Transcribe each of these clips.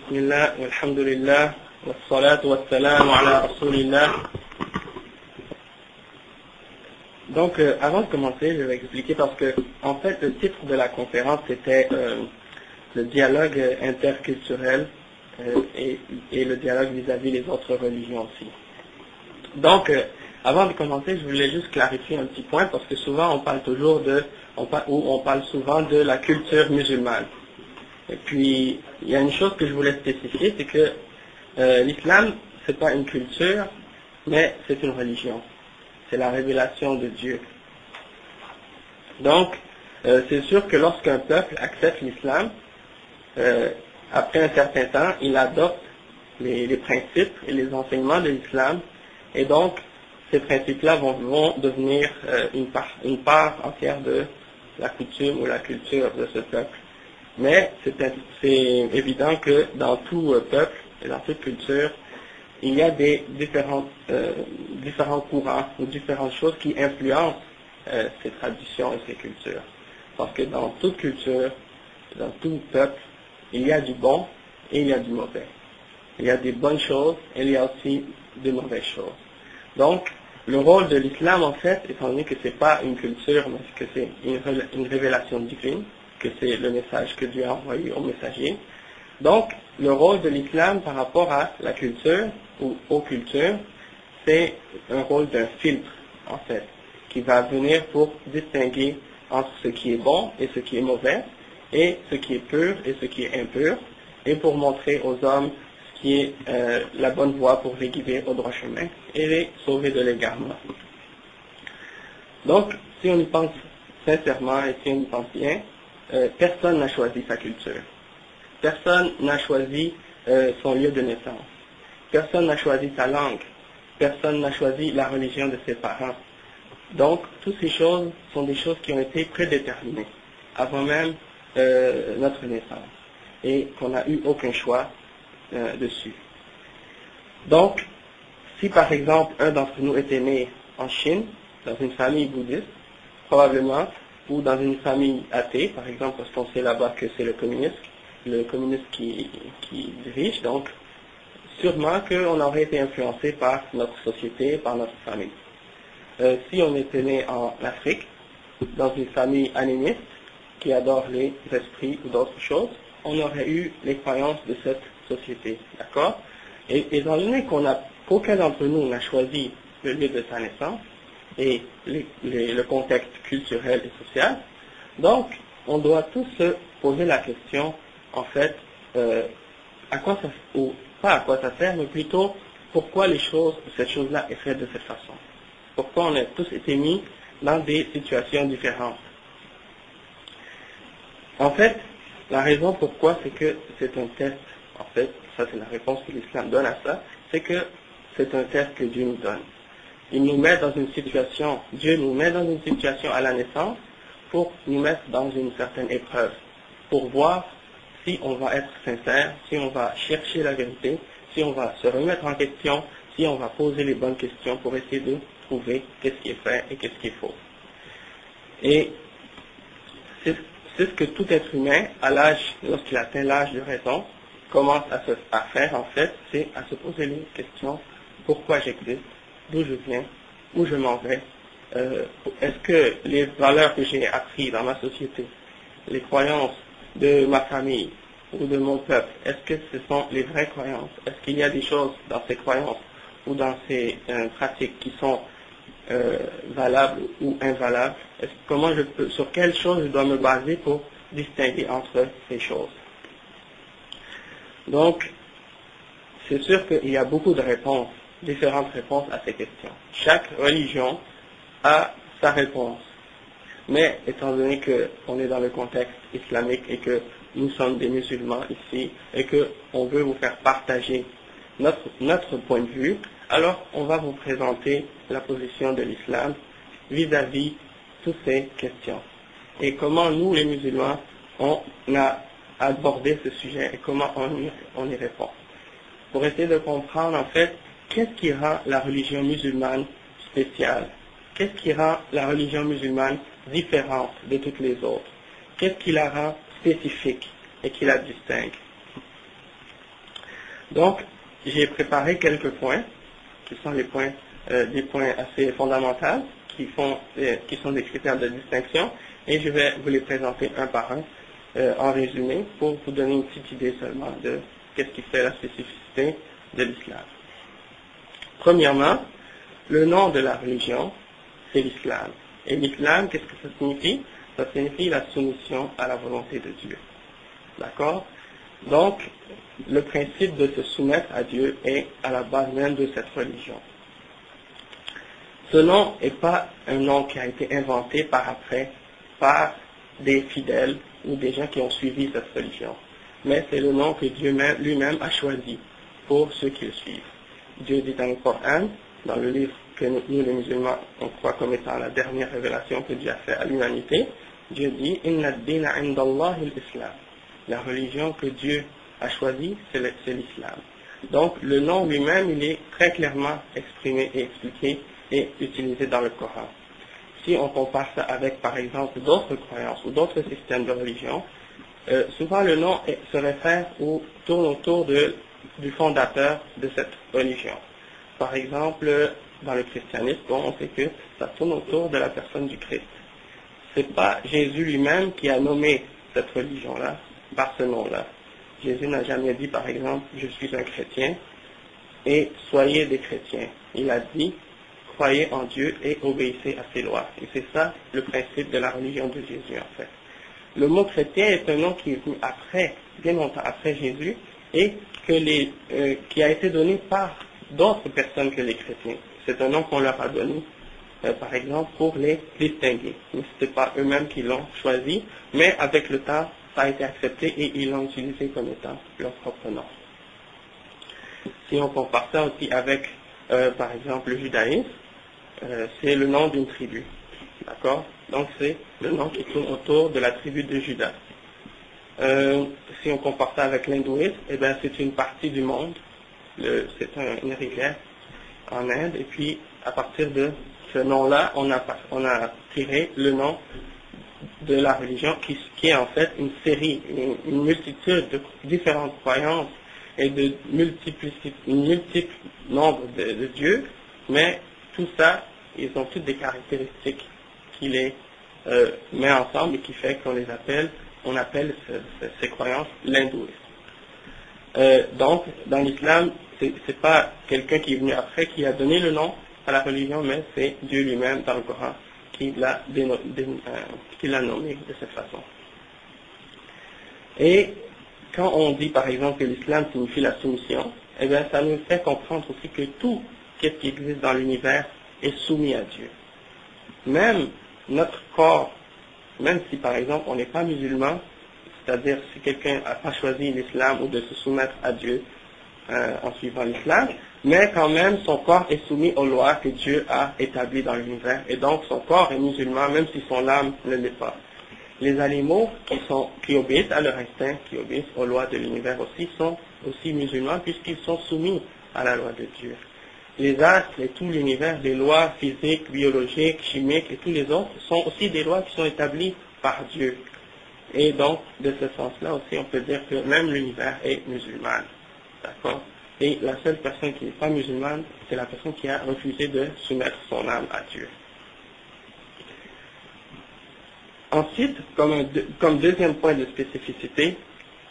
Bismillah, walhamdulillah, wassalatu wassalamu ala rasulillah. Donc, avant de commencer, je vais expliquer parce que, en fait, le titre de la conférence était le dialogue interculturel et le dialogue vis-à-vis des autres religions aussi. Donc, avant de commencer, je voulais juste clarifier un petit point parce que souvent on parle toujours on parle souvent de la culture musulmane. Et puis, il y a une chose que je voulais spécifier, c'est que l'islam, c'est pas une culture, mais c'est une religion. C'est la révélation de Dieu. Donc, c'est sûr que lorsqu'un peuple accepte l'islam, après un certain temps, il adopte les principes et les enseignements de l'islam, et donc, ces principes-là vont devenir une part entière de la coutume ou la culture de ce peuple. Mais c'est évident que dans tout peuple et dans toute culture, il y a des différents courants ou différentes choses qui influencent ces traditions et ces cultures. Parce que dans toute culture, dans tout peuple, il y a du bon et il y a du mauvais. Il y a des bonnes choses et il y a aussi de mauvaises choses. Donc, le rôle de l'islam, en fait, étant donné que c'est pas une culture, mais que c'est une révélation divine, que c'est le message que Dieu a envoyé au messager. Donc, le rôle de l'islam par rapport à la culture ou aux cultures, c'est un rôle d'un filtre, en fait, qui va venir pour distinguer entre ce qui est bon et ce qui est mauvais, et ce qui est pur et ce qui est impur, et pour montrer aux hommes ce qui est la bonne voie pour les guider au droit chemin et les sauver de l'égarement. Donc, si on y pense sincèrement et si on y pense bien, personne n'a choisi sa culture. Personne n'a choisi son lieu de naissance. Personne n'a choisi sa langue. Personne n'a choisi la religion de ses parents. Donc, toutes ces choses sont des choses qui ont été prédéterminées avant même notre naissance et qu'on n'a eu aucun choix dessus. Donc, si par exemple un d'entre nous était né en Chine, dans une famille bouddhiste, probablement, ou dans une famille athée, par exemple, parce qu'on sait là-bas que c'est le communisme qui dirige, donc sûrement qu'on aurait été influencé par notre société, par notre famille. Si on était né en Afrique, dans une famille animiste, qui adore les esprits ou d'autres choses, on aurait eu les croyances de cette société, d'accord? Et étant donné qu'aucun d'entre nous n'a choisi le lieu de sa naissance, et le contexte culturel et social. Donc, on doit tous se poser la question, en fait, à quoi ça, ou pas à quoi ça sert, mais plutôt pourquoi cette chose-là est faite de cette façon. Pourquoi on a tous été mis dans des situations différentes. En fait, la raison pourquoi c'est que c'est un test, en fait, ça c'est la réponse que l'islam donne à ça, c'est que c'est un test que Dieu nous donne. Il nous met dans une situation, Dieu nous met dans une situation à la naissance pour nous mettre dans une certaine épreuve, pour voir si on va être sincère, si on va chercher la vérité, si on va se remettre en question, si on va poser les bonnes questions pour essayer de trouver qu'est-ce qui est vrai et qu'est-ce qui est faux. Et c'est ce que tout être humain, lorsqu'il atteint l'âge de raison, commence à faire en fait, c'est à se poser les questions, pourquoi j'existe, d'où je viens, où je m'en vais, est-ce que les valeurs que j'ai apprises dans ma société, les croyances de ma famille ou de mon peuple, est-ce que ce sont les vraies croyances? Est-ce qu'il y a des choses dans ces croyances ou dans ces pratiques qui sont valables ou invalables? Sur quelles choses je dois me baser pour distinguer entre ces choses? Donc, c'est sûr qu'il y a beaucoup de réponses, différentes réponses à ces questions. Chaque religion a sa réponse. Mais étant donné qu'on est dans le contexte islamique et que nous sommes des musulmans ici et qu'on veut vous faire partager notre point de vue, alors on va vous présenter la position de l'islam vis-à-vis toutes ces questions. Et comment nous, les musulmans, on a abordé ce sujet et comment on y répond. Pour essayer de comprendre en fait qu'est-ce qui rend la religion musulmane spéciale, qu'est-ce qui rend la religion musulmane différente de toutes les autres, qu'est-ce qui la rend spécifique et qui la distingue. Donc, j'ai préparé quelques points, qui sont des points assez fondamentaux, qui sont des critères de distinction, et je vais vous les présenter un par un en résumé pour vous donner une petite idée seulement de qu'est-ce qui fait la spécificité de l'islam. Premièrement, le nom de la religion, c'est l'islam. Et l'islam, qu'est-ce que ça signifie? Ça signifie la soumission à la volonté de Dieu. D'accord? Donc, le principe de se soumettre à Dieu est à la base même de cette religion. Ce nom n'est pas un nom qui a été inventé par des fidèles ou des gens qui ont suivi cette religion. Mais c'est le nom que Dieu lui-même a choisi pour ceux qui le suivent. Dieu dit dans le Coran, dans le livre que nous les musulmans, on croit comme étant la dernière révélation que Dieu a fait à l'humanité, Dieu dit « Inna ad-dina inda Allah al-Islam ». La religion que Dieu a choisie, c'est l'islam. Donc, le nom lui-même, il est très clairement exprimé et expliqué et utilisé dans le Coran. Si on compare ça avec, par exemple, d'autres croyances ou d'autres systèmes de religion, souvent le nom se réfère ou tourne autour du fondateur de cette religion. Par exemple, dans le christianisme, on sait que ça tourne autour de la personne du Christ. C'est pas Jésus lui-même qui a nommé cette religion-là par ce nom-là. Jésus n'a jamais dit, par exemple, je suis un chrétien et soyez des chrétiens. Il a dit, croyez en Dieu et obéissez à ses lois. Et c'est ça le principe de la religion de Jésus, en fait. Le mot chrétien est un nom qui est venu après, bien longtemps après Jésus, et qui a été donné par d'autres personnes que les chrétiens. C'est un nom qu'on leur a donné, par exemple, pour les distinguer. Mais ce n'était pas eux-mêmes qui l'ont choisi, mais avec le temps, ça a été accepté et ils l'ont utilisé comme étant leur propre nom. Si on compare ça aussi avec, par exemple, le judaïsme, c'est le nom d'une tribu. D'accord? Donc c'est le nom qui tourne autour de la tribu de Juda. Si on compare ça avec l'hindouisme, eh bien c'est une partie du monde. C'est une rivière en Inde. Et puis à partir de ce nom-là, on a tiré le nom de la religion qui est en fait une série, une multitude de différentes croyances et de multiples nombres de dieux, mais tout ça, ils ont toutes des caractéristiques qui les met ensemble et qui fait on appelle ces croyances l'hindouisme. Donc, dans l'islam, c'est pas quelqu'un qui est venu après qui a donné le nom à la religion, mais c'est Dieu lui-même dans le Coran qui l'a nommé de cette façon. Et quand on dit par exemple que l'islam signifie la soumission, eh bien ça nous fait comprendre aussi que tout ce qui existe dans l'univers est soumis à Dieu. Même notre corps, même si par exemple on n'est pas musulman, c'est-à-dire si quelqu'un n'a pas choisi l'islam ou de se soumettre à Dieu en suivant l'islam, mais quand même son corps est soumis aux lois que Dieu a établies dans l'univers, et donc son corps est musulman même si son âme ne l'est pas. Les animaux qui obéissent à leur instinct, qui obéissent aux lois de l'univers aussi, sont aussi musulmans puisqu'ils sont soumis à la loi de Dieu. Les astres et tout l'univers, les lois physiques, biologiques, chimiques et tous les autres sont aussi des lois qui sont établies par Dieu. Et donc, de ce sens-là aussi, on peut dire que même l'univers est musulman. D'accord? Et la seule personne qui n'est pas musulmane, c'est la personne qui a refusé de soumettre son âme à Dieu. Ensuite, comme deuxième point de spécificité,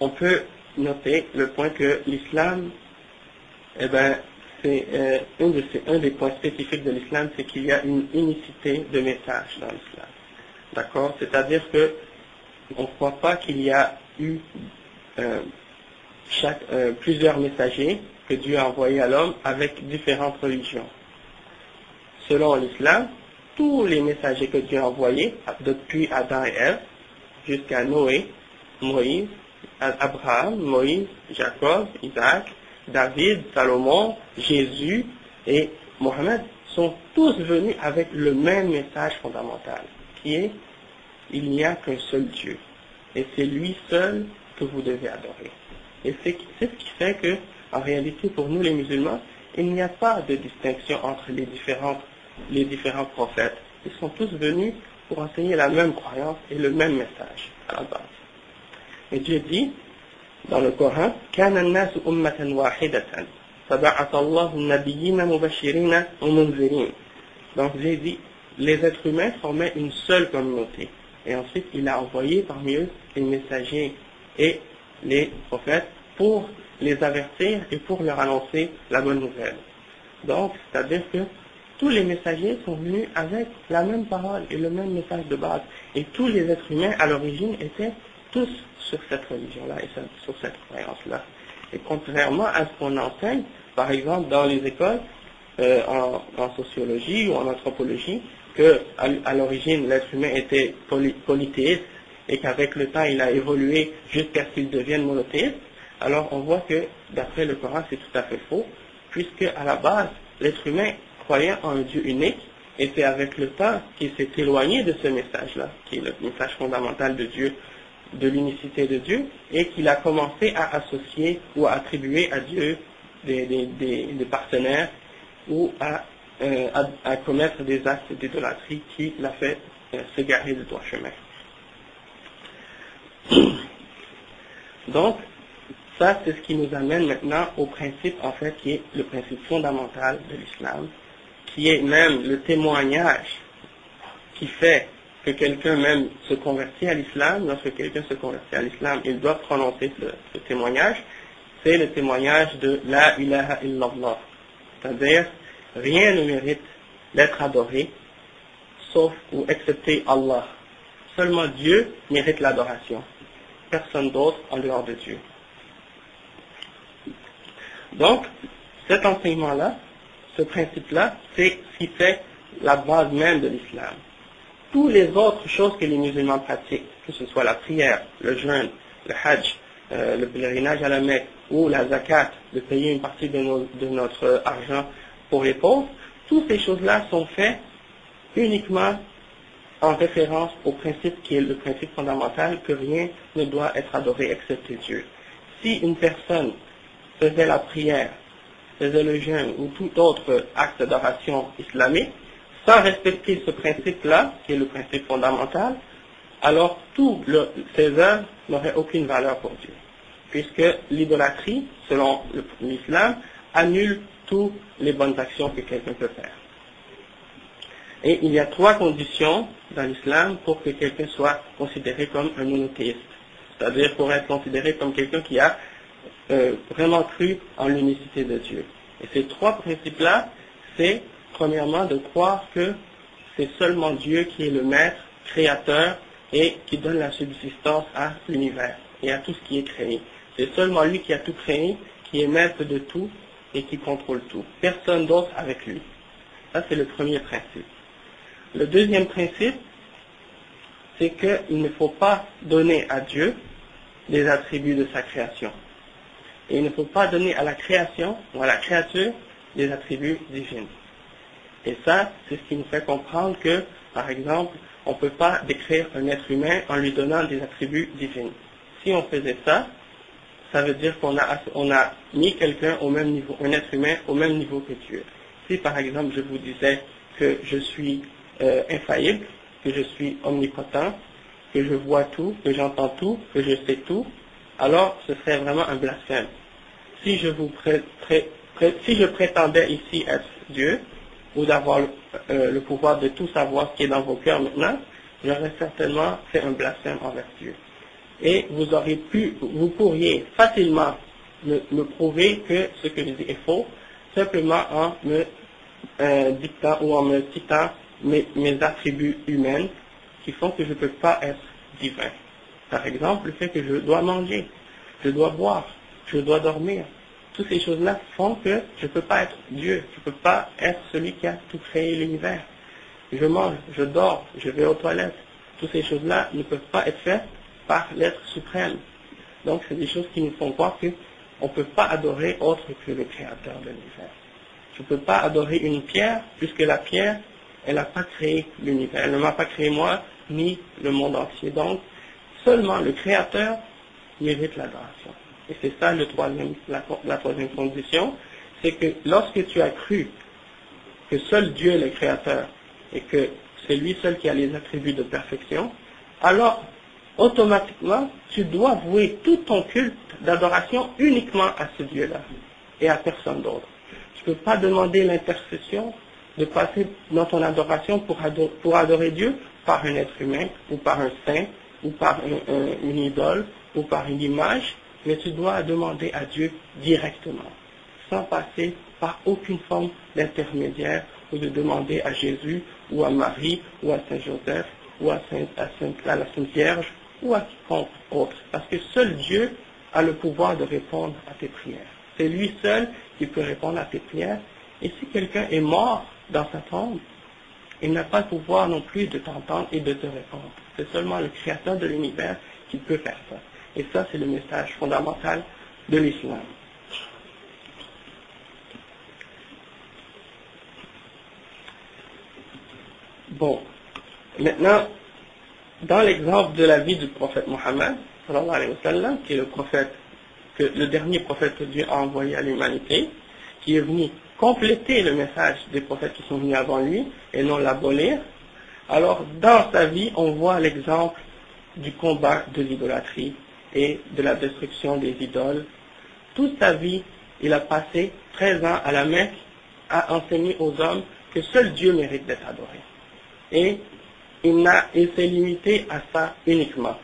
on peut noter le point que l'islam, eh ben, c'est un des points spécifiques de l'islam, c'est qu'il y a une unicité de message dans l'islam. D'accord? C'est-à-dire que on ne croit pas qu'il y a eu plusieurs messagers que Dieu a envoyés à l'homme avec différentes religions. Selon l'islam, tous les messagers que Dieu a envoyés, depuis Adam et Ève, jusqu'à Noé, Moïse, Abraham, Moïse, Jacob, Isaac, David, Salomon, Jésus et Mohammed, sont tous venus avec le même message fondamental, qui est il n'y a qu'un seul Dieu, et c'est lui seul que vous devez adorer. Et c'est ce qui fait que, en réalité, pour nous les musulmans, il n'y a pas de distinction entre les différents prophètes. Ils sont tous venus pour enseigner la même croyance et le même message à la base. Et Dieu dit, dans le Coran, كان الناس أمة واحدة فبعث الله النبيين مبشرين ومنذرين. Donc j'ai dit, les êtres humains formaient une seule communauté. Et ensuite, il a envoyé parmi eux les messagers et les prophètes pour les avertir et pour leur annoncer la bonne nouvelle. Donc, c'est-à-dire que tous les messagers sont venus avec la même parole et le même message de base. Et tous les êtres humains, à l'origine, étaient tous sur cette religion-là et sur cette croyance-là. Et contrairement à ce qu'on enseigne, par exemple, dans les écoles, en sociologie ou en anthropologie, que à l'origine, l'être humain était polythéiste et qu'avec le temps, il a évolué jusqu'à ce qu'il devienne monothéiste, alors on voit que, d'après le Coran, c'est tout à fait faux, puisque à la base, l'être humain croyait en un Dieu unique, et c'est avec le temps qu'il s'est éloigné de ce message-là, qui est le message fondamental de Dieu, de l'unicité de Dieu, et qu'il a commencé à associer ou à attribuer à Dieu des partenaires ou à commettre des actes d'idolâtrie qui l'a fait s'égarer du droit chemin. Donc, ça c'est ce qui nous amène maintenant au principe en fait qui est le principe fondamental de l'islam, qui est même le témoignage qui fait que quelqu'un même se convertit à l'islam. Lorsque quelqu'un se convertit à l'islam, il doit prononcer ce témoignage. C'est le témoignage de La ilaha illallah. C'est-à-dire, rien ne mérite d'être adoré, sauf ou excepté Allah. Seulement Dieu mérite l'adoration. Personne d'autre en dehors de Dieu. Donc, cet enseignement-là, ce principe-là, c'est ce qui fait la base même de l'islam. Toutes les autres choses que les musulmans pratiquent, que ce soit la prière, le jeûne, le hajj, le pèlerinage à la Mecque ou la zakat, de payer une partie de notre argent pour les pauvres, toutes ces choses-là sont faites uniquement en référence au principe qui est le principe fondamental que rien ne doit être adoré excepté Dieu. Si une personne faisait la prière, faisait le jeûne ou tout autre acte d'adoration islamique, sans respecter ce principe-là, qui est le principe fondamental, alors toutes ces œuvres n'auraient aucune valeur pour Dieu. Puisque l'idolâtrie, selon l'islam, annule toutes les bonnes actions que quelqu'un peut faire. Et il y a 3 conditions dans l'islam pour que quelqu'un soit considéré comme un monothéiste. C'est-à-dire pour être considéré comme quelqu'un qui a vraiment cru en l'unicité de Dieu. Et ces 3 principes-là, c'est premièrement de croire que c'est seulement Dieu qui est le maître, créateur, et qui donne la subsistance à l'univers et à tout ce qui est créé. C'est seulement lui qui a tout créé, qui est maître de tout et qui contrôle tout. Personne d'autre avec lui. Ça, c'est le premier principe. Le deuxième principe, c'est qu'il ne faut pas donner à Dieu des attributs de sa création. Et il ne faut pas donner à la création ou à la créature des attributs divins. Et ça, c'est ce qui nous fait comprendre que, par exemple, on ne peut pas décrire un être humain en lui donnant des attributs divins. Si on faisait ça, ça veut dire qu'on a mis quelqu'un au même niveau, un être humain au même niveau que Dieu. Si par exemple je vous disais que je suis infaillible, que je suis omnipotent, que je vois tout, que j'entends tout, que je sais tout, alors ce serait vraiment un blasphème. Si je prétendais ici être Dieu, ou d'avoir le pouvoir de tout savoir ce qui est dans vos cœurs maintenant, j'aurais certainement fait un blasphème envers Dieu. Et vous pourriez facilement me prouver que ce que je dis est faux, simplement en me dictant ou en me citant mes attributs humains qui font que je ne peux pas être divin. Par exemple, le fait que je dois manger, je dois boire, je dois dormir. Toutes ces choses-là font que je ne peux pas être Dieu, je ne peux pas être celui qui a tout créé l'univers. Je mange, je dors, je vais aux toilettes. Toutes ces choses-là ne peuvent pas être faites par l'être suprême. Donc c'est des choses qui nous font croire qu'on ne peut pas adorer autre que le créateur de l'univers. Je ne peux pas adorer une pierre, puisque la pierre, elle n'a pas créé l'univers. Elle ne m'a pas créé moi, ni le monde entier. Donc, seulement le créateur mérite l'adoration. Et c'est ça la troisième condition, c'est que lorsque tu as cru que seul Dieu est le créateur et que c'est lui seul qui a les attributs de perfection, alors automatiquement, tu dois vouer tout ton culte d'adoration uniquement à ce Dieu-là et à personne d'autre. Tu ne peux pas demander l'intercession de passer dans ton adoration pour adorer Dieu par un être humain ou par un saint ou par une idole ou par une image, mais tu dois demander à Dieu directement, sans passer par aucune forme d'intermédiaire ou de demander à Jésus ou à Marie ou à Saint Joseph ou à la Sainte Vierge ou à quiconque autre. Parce que seul Dieu a le pouvoir de répondre à tes prières. C'est lui seul qui peut répondre à tes prières. Et si quelqu'un est mort dans sa tombe, il n'a pas le pouvoir non plus de t'entendre et de te répondre. C'est seulement le Créateur de l'univers qui peut faire ça. Et ça, c'est le message fondamental de l'islam. Bon, maintenant, dans l'exemple de la vie du prophète Mohammed, sallallahu alayhi wa sallam, qui est le dernier prophète que Dieu a envoyé à l'humanité, qui est venu compléter le message des prophètes qui sont venus avant lui et non l'abolir. Alors, dans sa vie, on voit l'exemple du combat de l'idolâtrie et de la destruction des idoles. Toute sa vie, il a passé 13 ans à la Mecque à enseigner aux hommes que seul Dieu mérite d'être adoré. Et il s'est limité à ça uniquement.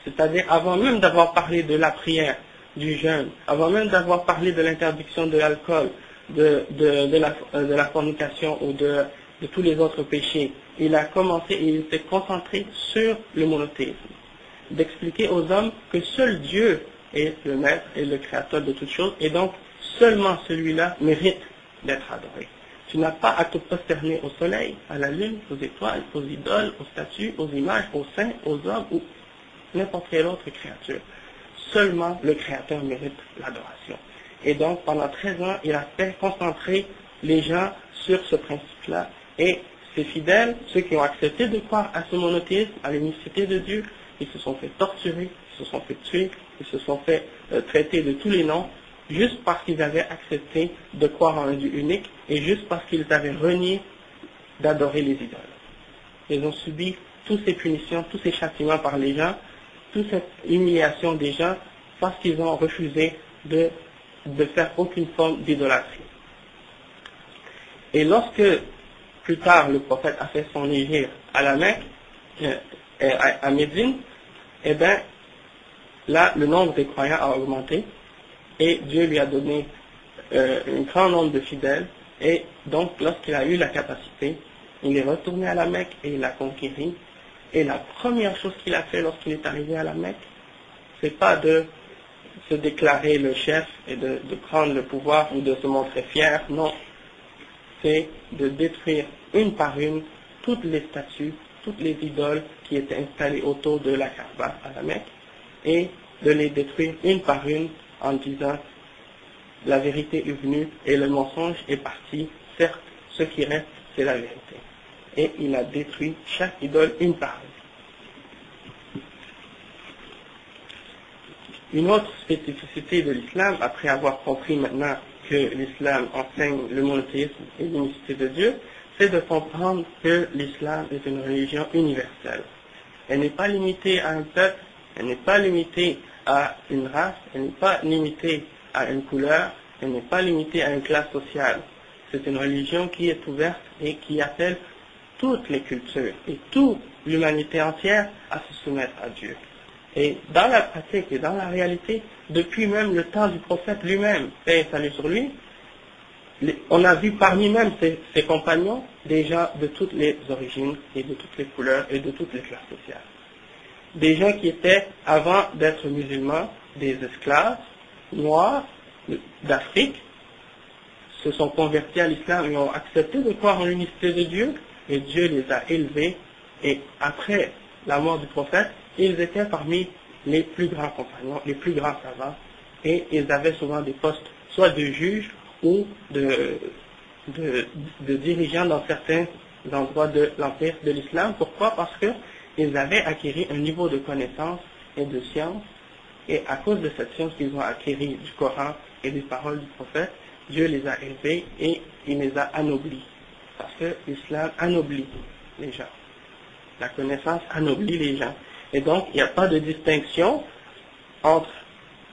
C'est-à-dire, avant même d'avoir parlé de la prière, du jeûne, avant même d'avoir parlé de l'interdiction de l'alcool, de la fornication ou de tous les autres péchés, il a commencé et il s'est concentré sur le monothéisme, d'expliquer aux hommes que seul Dieu est le maître et le créateur de toutes choses, et donc seulement celui-là mérite d'être adoré. Tu n'as pas à te prosterner au soleil, à la lune, aux étoiles, aux idoles, aux statues, aux images, aux saints, aux hommes ou n'importe quelle autre créature. Seulement le Créateur mérite l'adoration. Et donc pendant 13 ans, il a fait concentrer les gens sur ce principe-là. Et ses fidèles, ceux qui ont accepté de croire à ce monothéisme, à l'unicité de Dieu, ils se sont fait torturer, ils se sont fait tuer, ils se sont fait traiter de tous les noms, juste parce qu'ils avaient accepté de croire en un Dieu unique et juste parce qu'ils avaient renié d'adorer les idoles. Ils ont subi toutes ces punitions, tous ces châtiments par les gens, toute cette humiliation des gens parce qu'ils ont refusé de faire aucune forme d'idolâtrie. Et lorsque plus tard le prophète a fait son hégire à la Mecque, à Médine, eh bien là le nombre des croyants a augmenté et Dieu lui a donné un grand nombre de fidèles, et donc lorsqu'il a eu la capacité, il est retourné à la Mecque et il l'a conquéri. Et la première chose qu'il a fait lorsqu'il est arrivé à la Mecque, c'est pas de se déclarer le chef et de prendre le pouvoir ou de se montrer fier, non. C'est de détruire une par une toutes les statues, toutes les idoles qui étaient installées autour de la Kaaba à la Mecque, et de les détruire une par une en disant la vérité est venue et le mensonge est parti, certes ce qui reste c'est la vérité. Et il a détruit chaque idole une par une. Une autre spécificité de l'islam, après avoir compris maintenant que l'islam enseigne le monothéisme et l'unicité de Dieu, c'est de comprendre que l'islam est une religion universelle. Elle n'est pas limitée à un peuple, elle n'est pas limitée à une race, elle n'est pas limitée à une couleur, elle n'est pas limitée à une classe sociale. C'est une religion qui est ouverte et qui appelle toutes les cultures et toute l'humanité entière à se soumettre à Dieu. Et dans la pratique et dans la réalité, depuis même le temps du prophète lui-même, paix et salut sur lui, on a vu parmi même ses compagnons des gens de toutes les origines et de toutes les couleurs et de toutes les classes sociales. Des gens qui étaient, avant d'être musulmans, des esclaves noirs d'Afrique, se sont convertis à l'islam et ont accepté de croire en l'unicité de Dieu, et Dieu les a élevés, et après la mort du prophète, ils étaient parmi les plus grands compagnons, les plus grands savants, et ils avaient souvent des postes, soit de juges ou de dirigeants dans certains endroits de l'empire de l'islam. Pourquoi? Parce qu'ils avaient acquis un niveau de connaissance et de science, et à cause de cette science qu'ils ont acquis du Coran et des paroles du prophète, Dieu les a élevés et il les a anoblis. Parce que l'islam anoblit les gens. La connaissance anoblit les gens. Et donc, il n'y a pas de distinction entre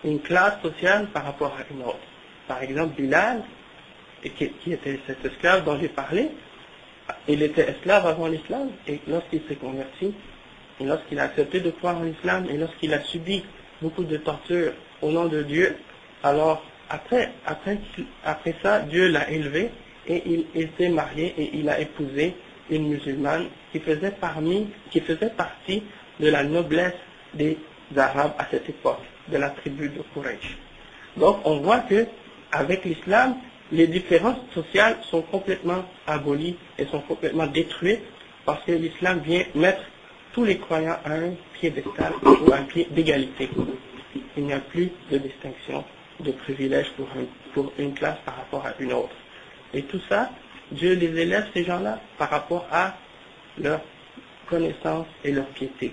une classe sociale par rapport à une autre. Par exemple, Bilal, qui était cet esclave dont j'ai parlé, il était esclave avant l'islam, et lorsqu'il s'est converti, et lorsqu'il a accepté de croire en l'islam, et lorsqu'il a subi beaucoup de tortures au nom de Dieu, alors après ça, Dieu l'a élevé, et il s'est marié, et il a épousé une musulmane qui faisait partie de la noblesse des Arabes à cette époque, de la tribu de Quraysh. Donc on voit que avec l'islam, les différences sociales sont complètement abolies et sont complètement détruites parce que l'islam vient mettre tous les croyants à un piédestal ou à un pied d'égalité. Il n'y a plus de distinction, de privilège pour une classe par rapport à une autre. Et tout ça, Dieu les élève, ces gens-là, par rapport à leur connaissance et leur piété.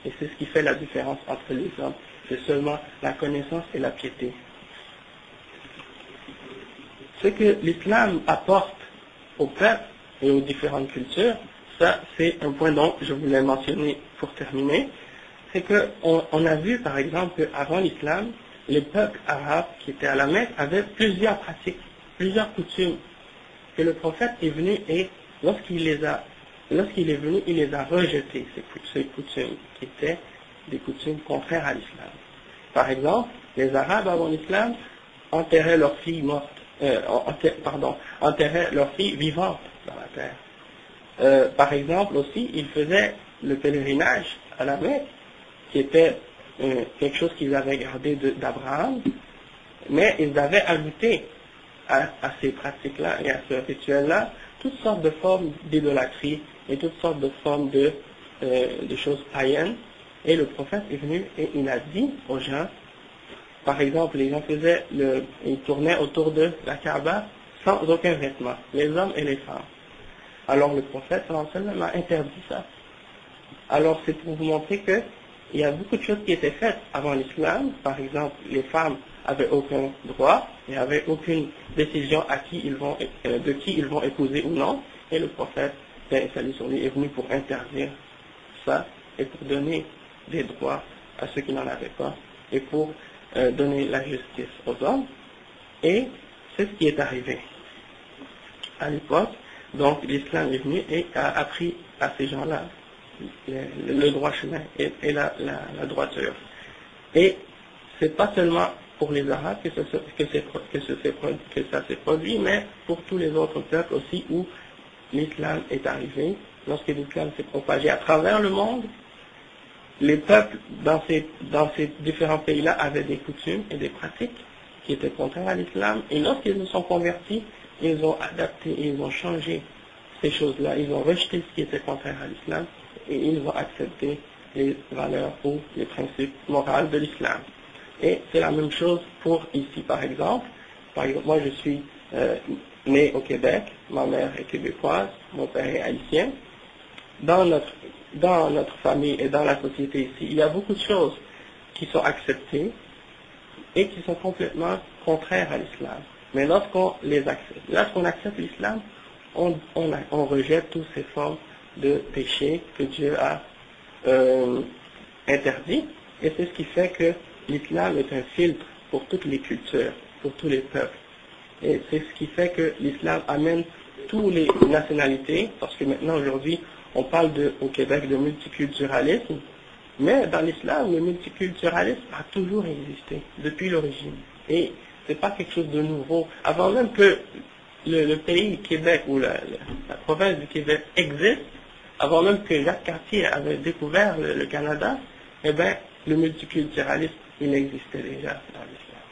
Et c'est ce qui fait la différence entre les hommes. C'est seulement la connaissance et la piété. Ce que l'islam apporte au peuple et aux différentes cultures, ça c'est un point dont je voulais mentionner pour terminer, c'est qu'on a vu par exemple qu'avant l'islam, les peuples arabes qui étaient à la Mecque avaient plusieurs pratiques, plusieurs coutumes, que le prophète est venu et lorsqu'il est venu, il les a rejetées, ces coutumes qui étaient des coutumes contraires à l'islam. Par exemple, les Arabes avant l'islam enterraient leurs filles mortes, enterraient leurs filles vivantes dans la terre. Par exemple aussi, ils faisaient le pèlerinage à la Mecque, qui était quelque chose qu'ils avaient gardé d'Abraham, mais ils avaient ajouté à ces pratiques-là et à ce rituel-là toutes sortes de formes d'idolâtrie et toutes sortes de formes de choses païennes. Et le prophète est venu et il a dit aux gens, par exemple, les gens ils tournaient autour de la Kaaba sans aucun vêtement, les hommes et les femmes. Alors le prophète sallallahu alayhi wa sallam a interdit ça. Alors c'est pour vous montrer que il y a beaucoup de choses qui étaient faites avant l'islam. Par exemple, les femmes n'avaient aucun droit, il n'y avait aucune décision de qui ils vont épouser ou non. Et le prophète, paix et salut sur lui, est venu pour interdire ça et pour donner des droits à ceux qui n'en avaient pas et pour donner la justice aux hommes. Et c'est ce qui est arrivé à l'époque. Donc l'islam est venu et a appris à ces gens-là le droit chemin et la droiture. Et c'est pas seulement pour les Arabes que ça s'est produit, mais pour tous les autres peuples aussi où l'islam est arrivé. Lorsque l'islam s'est propagé à travers le monde, les peuples dans ces différents pays-là avaient des coutumes et des pratiques qui étaient contraires à l'islam. Et lorsqu'ils se sont convertis, ils ont adapté, ils ont changé ces choses-là. Ils ont rejeté ce qui était contraire à l'islam et ils ont accepté les valeurs ou les principes moraux de l'islam. Et c'est la même chose pour ici, par exemple. Moi, je suis né au Québec, ma mère est québécoise, mon père est haïtien. Dans notre famille et dans la société ici, il y a beaucoup de choses qui sont acceptées et qui sont complètement contraires à l'islam. Mais lorsqu'on accepte l'islam, on rejette toutes ces formes de péché que Dieu a interdit. Et c'est ce qui fait que l'islam est un filtre pour toutes les cultures, pour tous les peuples. Et c'est ce qui fait que l'islam amène toutes les nationalités, parce que maintenant aujourd'hui, on parle au Québec de multiculturalisme, mais dans l'islam, le multiculturalisme a toujours existé, depuis l'origine. Et c'est pas quelque chose de nouveau. Avant même que le pays Québec ou la province du Québec existe, avant même que Jacques Cartier avait découvert le Canada, eh bien, le multiculturalisme, il existait déjà dans l'islam.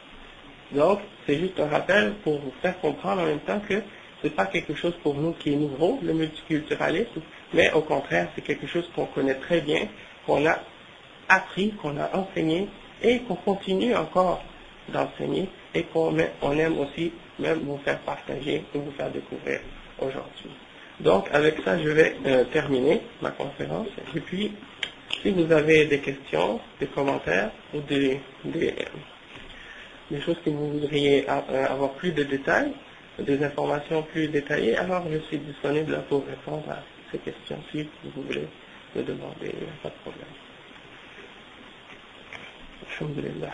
Donc, c'est juste un rappel pour vous faire comprendre en même temps que c'est pas quelque chose pour nous qui est nouveau, le multiculturalisme, mais au contraire, c'est quelque chose qu'on connaît très bien, qu'on a appris, qu'on a enseigné et qu'on continue encore d'enseigner et qu'on aime aussi même vous faire partager et vous faire découvrir aujourd'hui. Donc, avec ça, je vais terminer ma conférence. Et puis, si vous avez des questions, des commentaires ou des choses que vous voudriez avoir plus de détails, des informations plus détaillées, alors je suis disponible pour répondre à ces questions si vous voulez me demander, pas de problème. Alhamdulillah.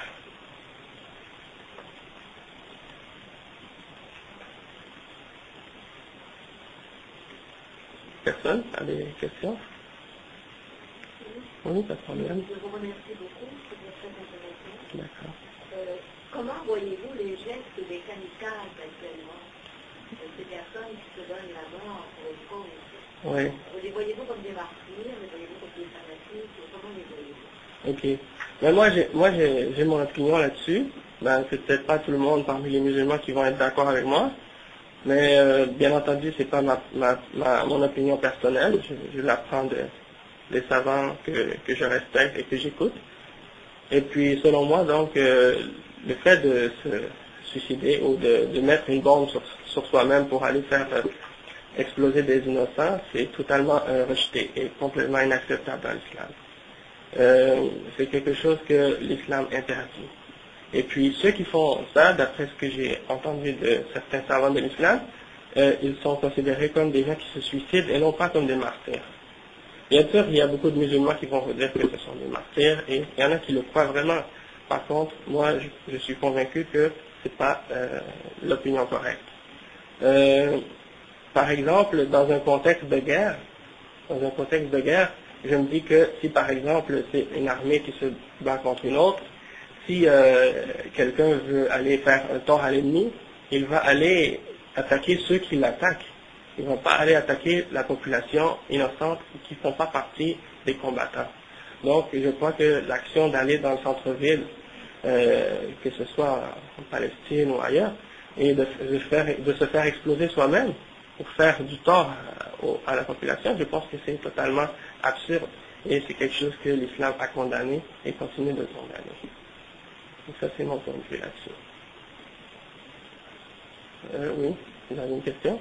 Personne a des questions? Oui, pas de problème. Je vous remercie beaucoup, c'est très intéressant. D'accord. Comment voyez-vous les gestes des kamikazes actuellement? Ces personnes qui se donnent la mort pour une cause? Oui. Vous les voyez-vous comme des martyrs? Les voyez-vous comme des fanatiques? Comment les voyez-vous? Ok. Mais moi j'ai mon opinion là-dessus. Ben, c'est peut-être pas tout le monde parmi les musulmans qui vont être d'accord avec moi. Mais bien entendu, c'est pas mon opinion personnelle. Je l'apprends des savants que je respecte et que j'écoute. Et puis, selon moi, donc, le fait de se suicider ou de mettre une bombe sur soi-même pour aller faire exploser des innocents, c'est totalement rejeté et complètement inacceptable dans l'islam. C'est quelque chose que l'islam interdit. Et puis, ceux qui font ça, d'après ce que j'ai entendu de certains savants de l'islam, ils sont considérés comme des gens qui se suicident et non pas comme des martyrs. Bien sûr, il y a beaucoup de musulmans qui vont vous dire que ce sont des martyrs et il y en a qui le croient vraiment. Par contre, moi, je suis convaincu que c'est pas l'opinion correcte. Par exemple, dans un contexte de guerre, je me dis que si par exemple c'est une armée qui se bat contre une autre, si quelqu'un veut aller faire un tort à l'ennemi, il va aller attaquer ceux qui l'attaquent. Ils ne vont pas aller attaquer la population innocente qui ne font pas partie des combattants. Donc, je crois que l'action d'aller dans le centre-ville, que ce soit en Palestine ou ailleurs, et de se faire exploser soi-même pour faire du tort à la population, je pense que c'est totalement absurde. Et c'est quelque chose que l'islam a condamné et continue de condamner. Donc ça, c'est mon point de vue là-dessus. Oui, vous avez une question?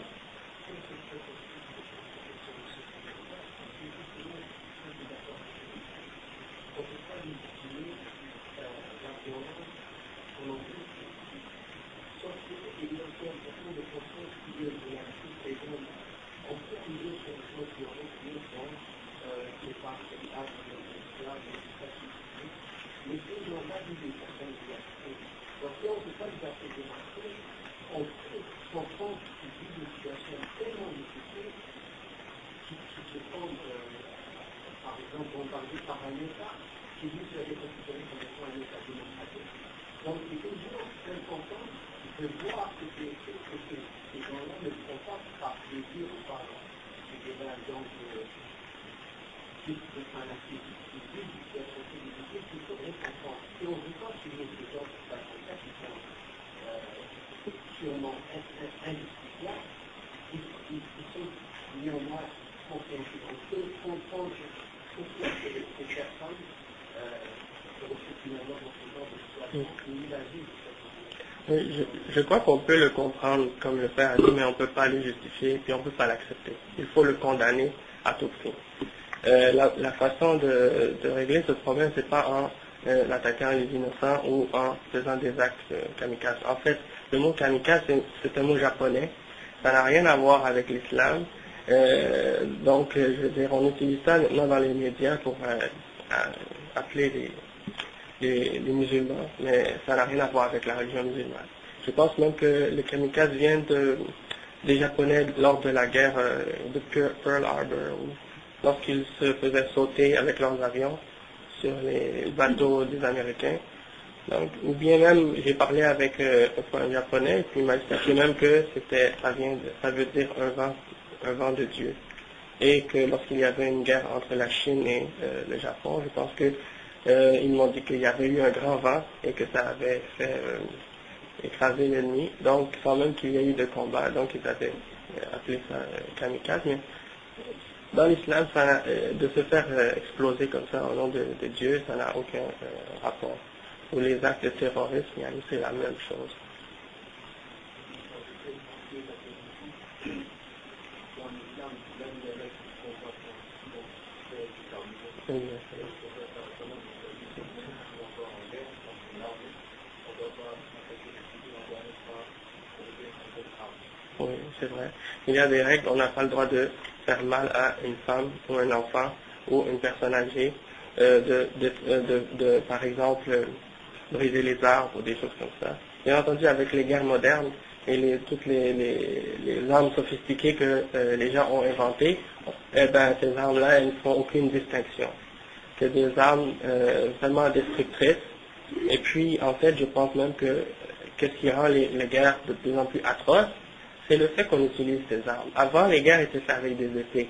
Oui, je crois qu'on peut le comprendre comme le Père a dit, mais on ne peut pas le justifier, puis on ne peut pas l'accepter. Il faut le condamner à tout prix. La façon de régler ce problème, c'est pas en attaquant les innocents ou en faisant des actes kamikazes. En fait, le mot kamikaze, c'est un mot japonais. Ça n'a rien à voir avec l'islam. Donc, je veux dire, on utilise ça maintenant dans les médias pour appeler les musulmans, mais ça n'a rien à voir avec la religion musulmane. Je pense même que les kamikazes viennent des Japonais lors de la guerre de Pearl Harbor, lorsqu'ils se faisaient sauter avec leurs avions sur les bateaux des Américains. Donc, ou bien même, j'ai parlé avec un Japonais, et puis il m'a expliqué même que ça veut dire un vent de Dieu. Et que lorsqu'il y avait une guerre entre la Chine et le Japon, je pense que ils m'ont dit qu'il y avait eu un grand vent et que ça avait fait écraser l'ennemi, donc sans même qu'il y ait eu de combat, donc ils avaient appelé ça kamikaze. Mais dans l'islam, de se faire exploser comme ça au nom de Dieu, ça n'a aucun rapport. Pour les actes de terrorisme, c'est la même chose. Oui, c'est vrai. Il y a des règles, on n'a pas le droit de faire mal à une femme ou un enfant ou une personne âgée, par exemple, briser les arbres ou des choses comme ça. Bien entendu, avec les guerres modernes et toutes les armes sophistiquées que les gens ont inventées, eh ben, ces armes-là, elles ne font aucune distinction. C'est des armes vraiment destructrices. Et puis, en fait, je pense même que qu'est-ce qui rend les guerres de plus en plus atroces, c'est le fait qu'on utilise ces armes. Avant, les guerres étaient faites avec des épées,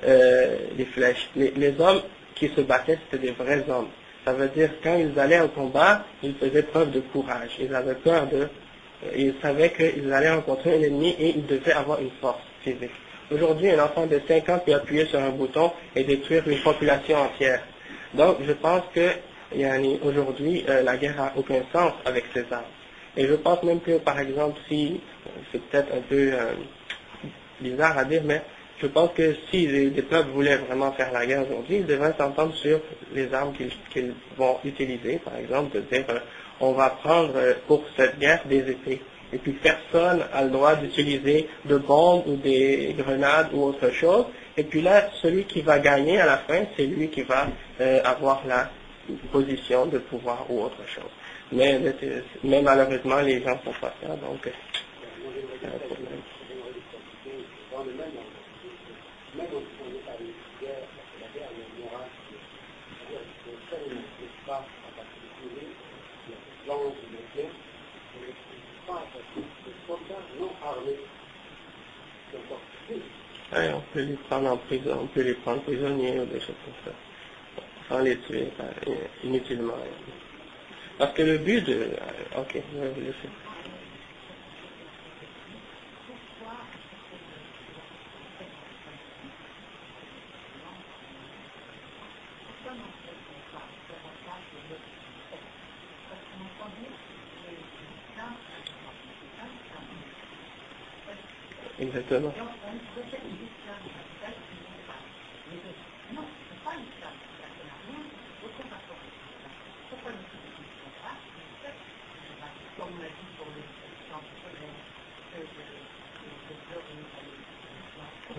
des flèches. Les hommes qui se battaient, c'était des vrais hommes. Ça veut dire quand ils allaient au combat, ils faisaient preuve de courage. Ils avaient peur ils savaient qu'ils allaient rencontrer un ennemi et ils devaient avoir une force physique. Aujourd'hui, un enfant de 5 ans peut appuyer sur un bouton et détruire une population entière. Donc, je pense que aujourd'hui, la guerre n'a aucun sens avec ces armes. Et je pense même que, par exemple, si, c'est peut-être un peu bizarre à dire, mais je pense que si des peuples voulaient vraiment faire la guerre aujourd'hui, ils devraient s'entendre sur les armes qu'ils vont utiliser, par exemple, de dire on va prendre pour cette guerre des épées. Et puis personne n'a le droit d'utiliser de bombes ou des grenades ou autre chose. Et puis là, celui qui va gagner à la fin, c'est lui qui va avoir la position de pouvoir ou autre chose. Mais malheureusement, les gens ne font pas ça, donc c'est un problème. Ouais, on peut les prendre en prison, on peut les prendre prisonniers ou des choses comme ça, sans les tuer inutilement. Parce que le but de... ok, je vais vous laisser. Exactement.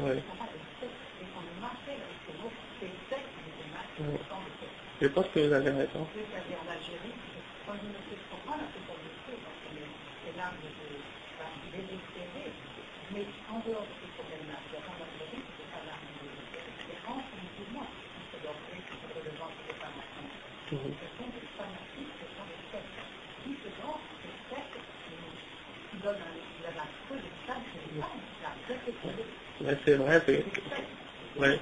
Oui. Je pense que vous avez raison. Mais en dehors de ces problèmes-là, il y a quand même des gens qui ne pas la différence musulmans qui se doivent être devant ces déclarations. Ce sont des fanatiques, ce sont des sectes. Qui se doivent ces sectes qui donnent la peu de femmes que les femmes, mais c'est vrai, c'est... Ouais.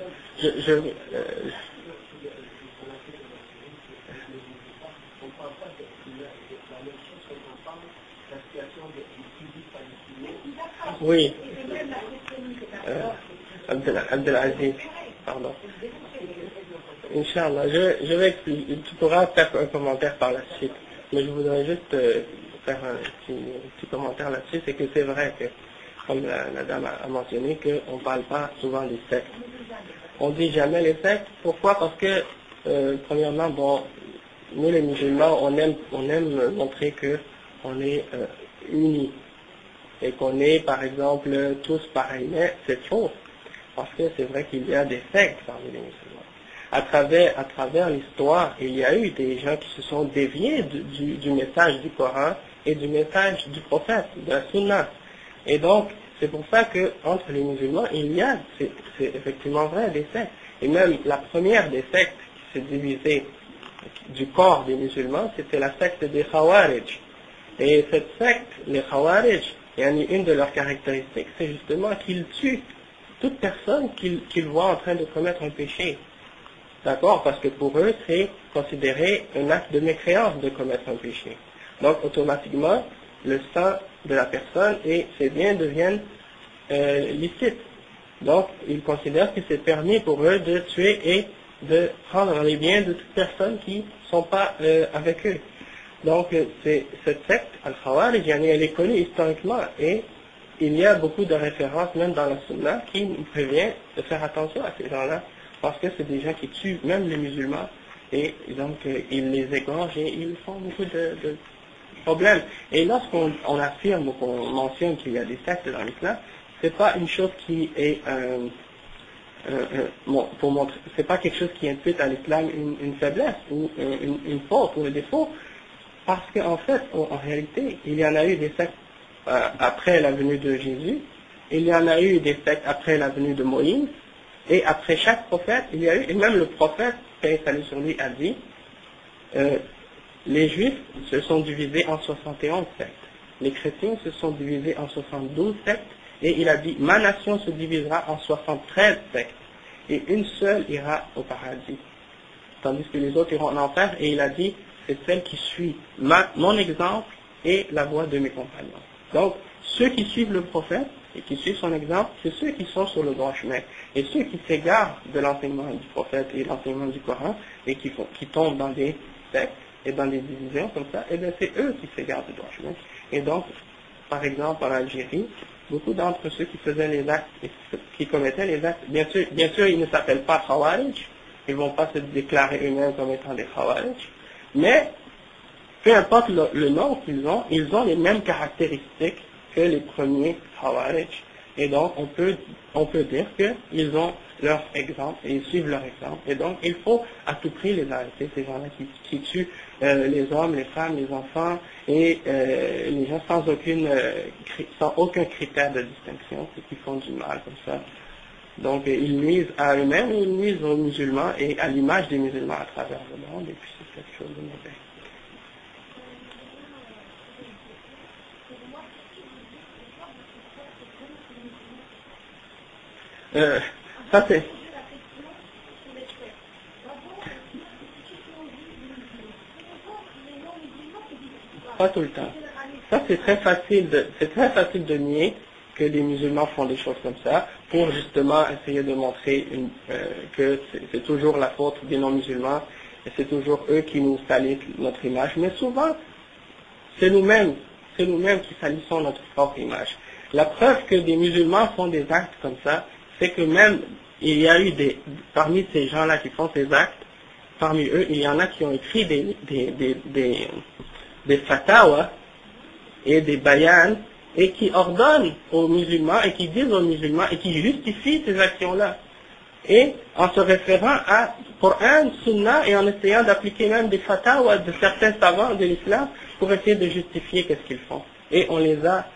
Oui. Abdelaziz, pardon. Inch'Allah, je vais expliquer, tu pourras faire un commentaire par la suite, mais je voudrais juste faire un petit commentaire là-dessus, c'est que c'est vrai que, comme la dame a mentionné, qu'on ne parle pas souvent des sectes. On ne dit jamais les sectes. Pourquoi? Parce que, premièrement, bon, nous les musulmans, on aime montrer qu'on est unis. Et qu'on est, par exemple, tous pareils. Mais c'est faux. Parce que c'est vrai qu'il y a des sectes parmi les musulmans. À travers l'histoire, il y a eu des gens qui se sont déviés du message du Coran et du message du prophète, de la Sunna. Et donc, c'est pour ça qu'entre les musulmans, il y a, c'est effectivement vrai, des sectes. Et même la première des sectes qui s'est divisée du corps des musulmans, c'était la secte des Khawarij. Et cette secte, les Khawarij, une de leurs caractéristiques, c'est justement qu'ils tuent toute personne qu'ils voient en train de commettre un péché. D'accord? Parce que pour eux, c'est considéré un acte de mécréance de commettre un péché. Donc, automatiquement, le sang de la personne et ses biens deviennent licites. Donc, ils considèrent que c'est permis pour eux de tuer et de prendre les biens de toute personne qui ne sont pas avec eux. Donc, cette secte, Al-Khawarij, elle est connue historiquement et il y a beaucoup de références, même dans la Sunna, qui nous préviennent de faire attention à ces gens-là, parce que c'est des gens qui tuent même les musulmans, et donc ils les égorgent et ils font beaucoup de problèmes. Et lorsqu'on affirme ou qu'on mentionne qu'il y a des sectes dans l'islam, c'est pas une chose qui est pour montrer, c'est pas quelque chose qui impute à l'islam une faiblesse ou une faute ou un défaut. Parce qu'en fait, en réalité, il y en a eu des sectes après la venue de Jésus, il y en a eu des sectes après la venue de Moïse, et après chaque prophète, il y a eu, et même le prophète, paix et salut sur lui, a dit, les Juifs se sont divisés en 71 sectes, les chrétiens se sont divisés en 72 sectes, et il a dit, ma nation se divisera en 73 sectes, et une seule ira au paradis, tandis que les autres iront en enfer, et il a dit, c'est celle qui suit mon exemple et la voie de mes compagnons. Donc, ceux qui suivent le prophète et qui suivent son exemple, c'est ceux qui sont sur le droit chemin. Et ceux qui s'égarent de l'enseignement du prophète et l'enseignement du Coran et qui tombent dans des sectes et dans des divisions comme ça, eh bien c'est eux qui s'égarent du droit chemin. Et donc, par exemple, en Algérie, beaucoup d'entre ceux qui faisaient les actes, qui commettaient les actes, bien sûr ils ne s'appellent pas Khawarij, ils ne vont pas se déclarer eux-mêmes comme étant des Khawarij, mais peu importe le nom qu'ils ont, ils ont les mêmes caractéristiques que les premiers Khawarij. Et donc, on peut dire qu'ils ont leur exemple et ils suivent leur exemple. Et donc, il faut à tout prix les arrêter, ces gens-là qui tuent les hommes, les femmes, les enfants et les gens sans aucun critère de distinction, ceux qui font du mal comme ça. Donc, ils nuisent à eux-mêmes, ils nuisent aux musulmans et à l'image des musulmans à travers le monde, et puis c'est quelque chose de mauvais. Ça c'est pas tout le temps. Ça c'est très facile de nier que les musulmans font des choses comme ça pour justement essayer de montrer que c'est toujours la faute des non-musulmans et c'est toujours eux qui nous salissent notre image. Mais souvent, c'est nous-mêmes qui salissons notre propre image. La preuve que des musulmans font des actes comme ça, c'est que même il y a eu parmi ces gens-là qui font ces actes, parmi eux, il y en a qui ont écrit des fatawas et des bayans et qui ordonnent aux musulmans et qui disent aux musulmans et qui justifient ces actions-là. Et en se référant à Coran, Sunna et en essayant d'appliquer même des fatawas de certains savants de l'islam pour essayer de justifier qu'est-ce qu'ils font. Et on les a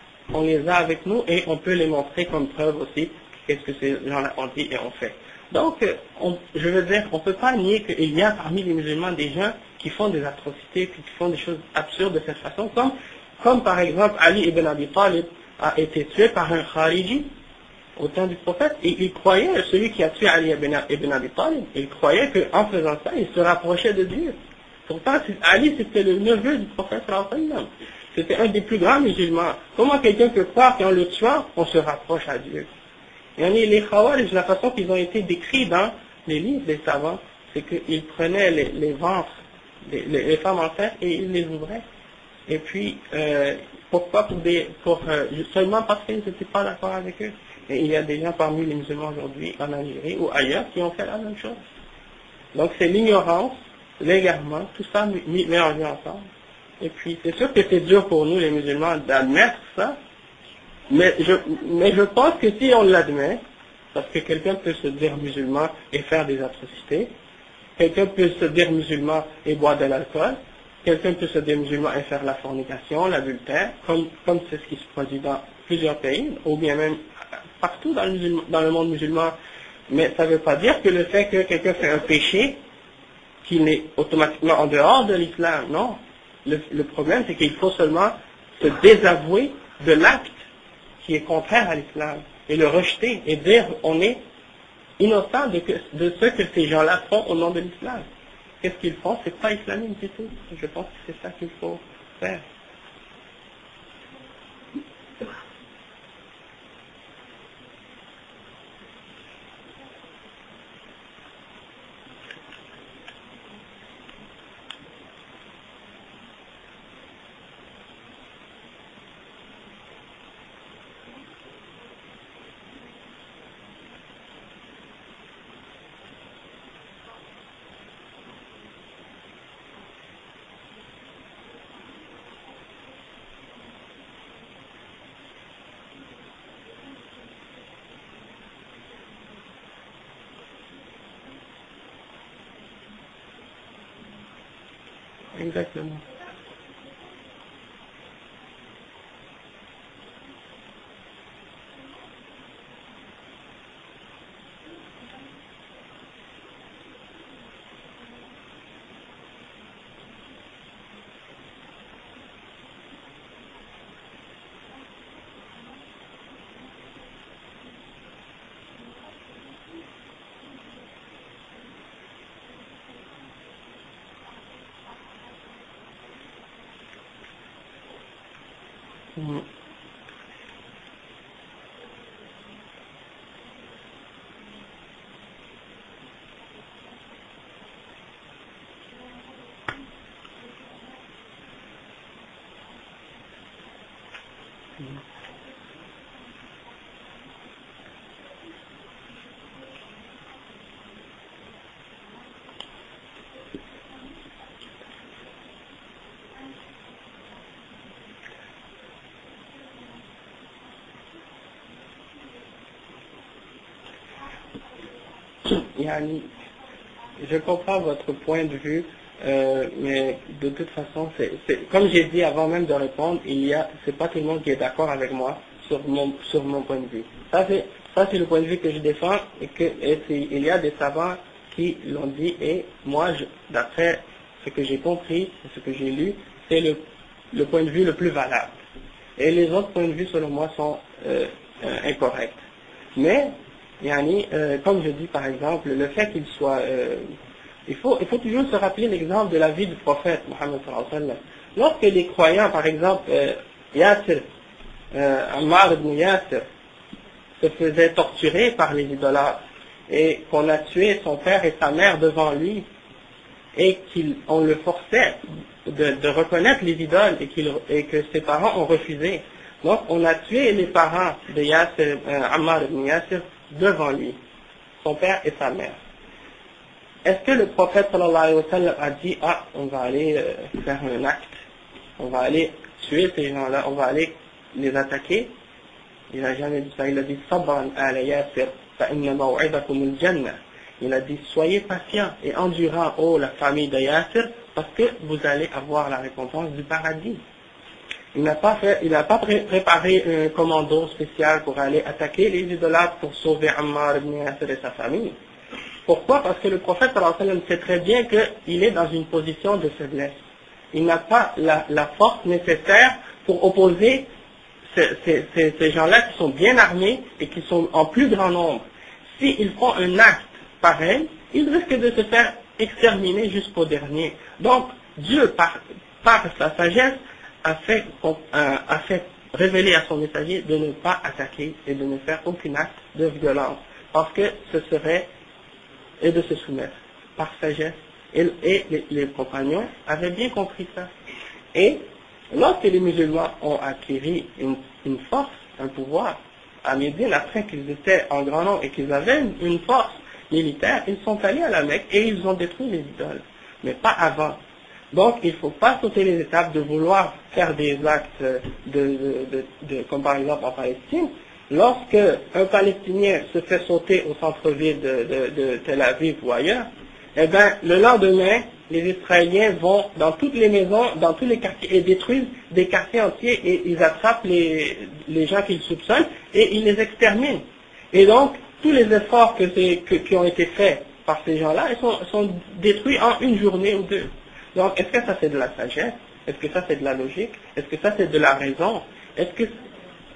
avec nous et on peut les montrer comme preuve aussi qu'est-ce que ces gens-là ont dit et ont fait. Donc, je veux dire, on ne peut pas nier qu'il y a parmi les musulmans des gens qui font des atrocités, qui font des choses absurdes de cette façon, comme par exemple Ali ibn Abi Talib a été tué par un Khariji au temps du prophète, et il croyait, celui qui a tué Ali ibn Abi Talib, il croyait qu'en faisant ça, il se rapprochait de Dieu. Pourtant, Ali c'était le neveu du prophète sallallahu alayhi wa sallam. C'était un des plus grands musulmans. Comment quelqu'un peut croire qu'en le tuant, on se rapproche à Dieu? Et les Khawarij, la façon qu'ils ont été décrits dans les livres des savants, c'est qu'ils prenaient les ventres, les femmes enceintes et ils les ouvraient. Et puis, pourquoi seulement parce qu'ils n'étaient pas d'accord avec eux. Et il y a des gens parmi les musulmans aujourd'hui, en Algérie ou ailleurs, qui ont fait la même chose. Donc c'est l'ignorance, l'égarement, tout ça mélangé ensemble. Et puis c'est sûr que c'est dur pour nous les musulmans d'admettre ça, mais je pense que si on l'admet, parce que quelqu'un peut se dire musulman et faire des atrocités, quelqu'un peut se dire musulman et boire de l'alcool, quelqu'un peut se dire musulman et faire la fornication, l'adultère, comme c'est ce qui se produit dans plusieurs pays, ou bien même partout dans le monde musulman. Mais ça ne veut pas dire que le fait que quelqu'un fait un péché, qu'il est automatiquement en dehors de l'islam, non. Le problème, c'est qu'il faut seulement se désavouer de l'acte qui est contraire à l'islam, et le rejeter, et dire on est innocent de ce que ces gens-là font au nom de l'islam. Qu'est-ce qu'ils font? C'est pas islamique du tout. Je pense que c'est ça qu'il faut faire. Exactement. Mhm. Yani, je comprends votre point de vue, mais de toute façon, comme j'ai dit avant même de répondre, c'est pas tout le monde qui est d'accord avec moi sur mon point de vue. Ça c'est le point de vue que je défends il y a des savants qui l'ont dit et moi, d'après ce que j'ai compris, ce que j'ai lu, c'est le point de vue le plus valable. Et les autres points de vue, selon moi, sont incorrects. Mais yani, comme je dis par exemple, le fait qu'il soit... il faut toujours se rappeler l'exemple de la vie du prophète Mohammed sallallahu alayhi wa sallam. Lorsque les croyants, par exemple, Yasir, Ammar ibn Yasir, se faisaient torturer par les idolâtres et qu'on a tué son père et sa mère devant lui et qu'on le forçait de reconnaître les idoles et que ses parents ont refusé. Donc on a tué les parents de Yasir, Ammar ibn Yasir devant lui, son père et sa mère. Est-ce que le prophète sallallahu alayhi wa sallam a dit on va aller faire un acte, on va aller tuer ces gens-là, on va aller les attaquer? Il n'a jamais dit ça. Il a dit sabran ala Yasir fa inna maw'idakum al-jannah. Il a dit soyez patients et endurants, la famille de Yasir, parce que vous allez avoir la récompense du paradis. Il n'a pas préparé un commando spécial pour aller attaquer les idolâtres pour sauver Ammar ibn Yasir et sa famille. Pourquoi? Parce que le prophète sallallahu alayhi wa sallam sait très bien qu'il est dans une position de faiblesse. Il n'a pas la force nécessaire pour opposer ces gens-là qui sont bien armés et qui sont en plus grand nombre. S'ils font un acte pareil, ils risquent de se faire exterminer jusqu'au dernier. Donc, Dieu, par sa sagesse, a fait révéler à son messager de ne pas attaquer et de ne faire aucun acte de violence. Parce que ce serait, et de se soumettre par sagesse. Et les compagnons avaient bien compris ça. Et lorsque les musulmans ont acquis une force, un pouvoir, à Médine, après qu'ils étaient en grand nombre et qu'ils avaient une force militaire, ils sont allés à la Mecque et ils ont détruit les idoles. Mais pas avant. Donc il ne faut pas sauter les étapes de vouloir faire des actes comme par exemple en Palestine. Lorsque un Palestinien se fait sauter au centre-ville de Tel Aviv ou ailleurs, eh bien, le lendemain, les Israéliens vont dans toutes les maisons, dans tous les quartiers, et détruisent des quartiers entiers, et ils attrapent les gens qu'ils soupçonnent, et ils les exterminent. Et donc, tous les efforts qui ont été faits par ces gens-là, ils sont détruits en une journée ou deux. Donc, est-ce que ça c'est de la sagesse? Est-ce que ça c'est de la logique? Est-ce que ça c'est de la raison?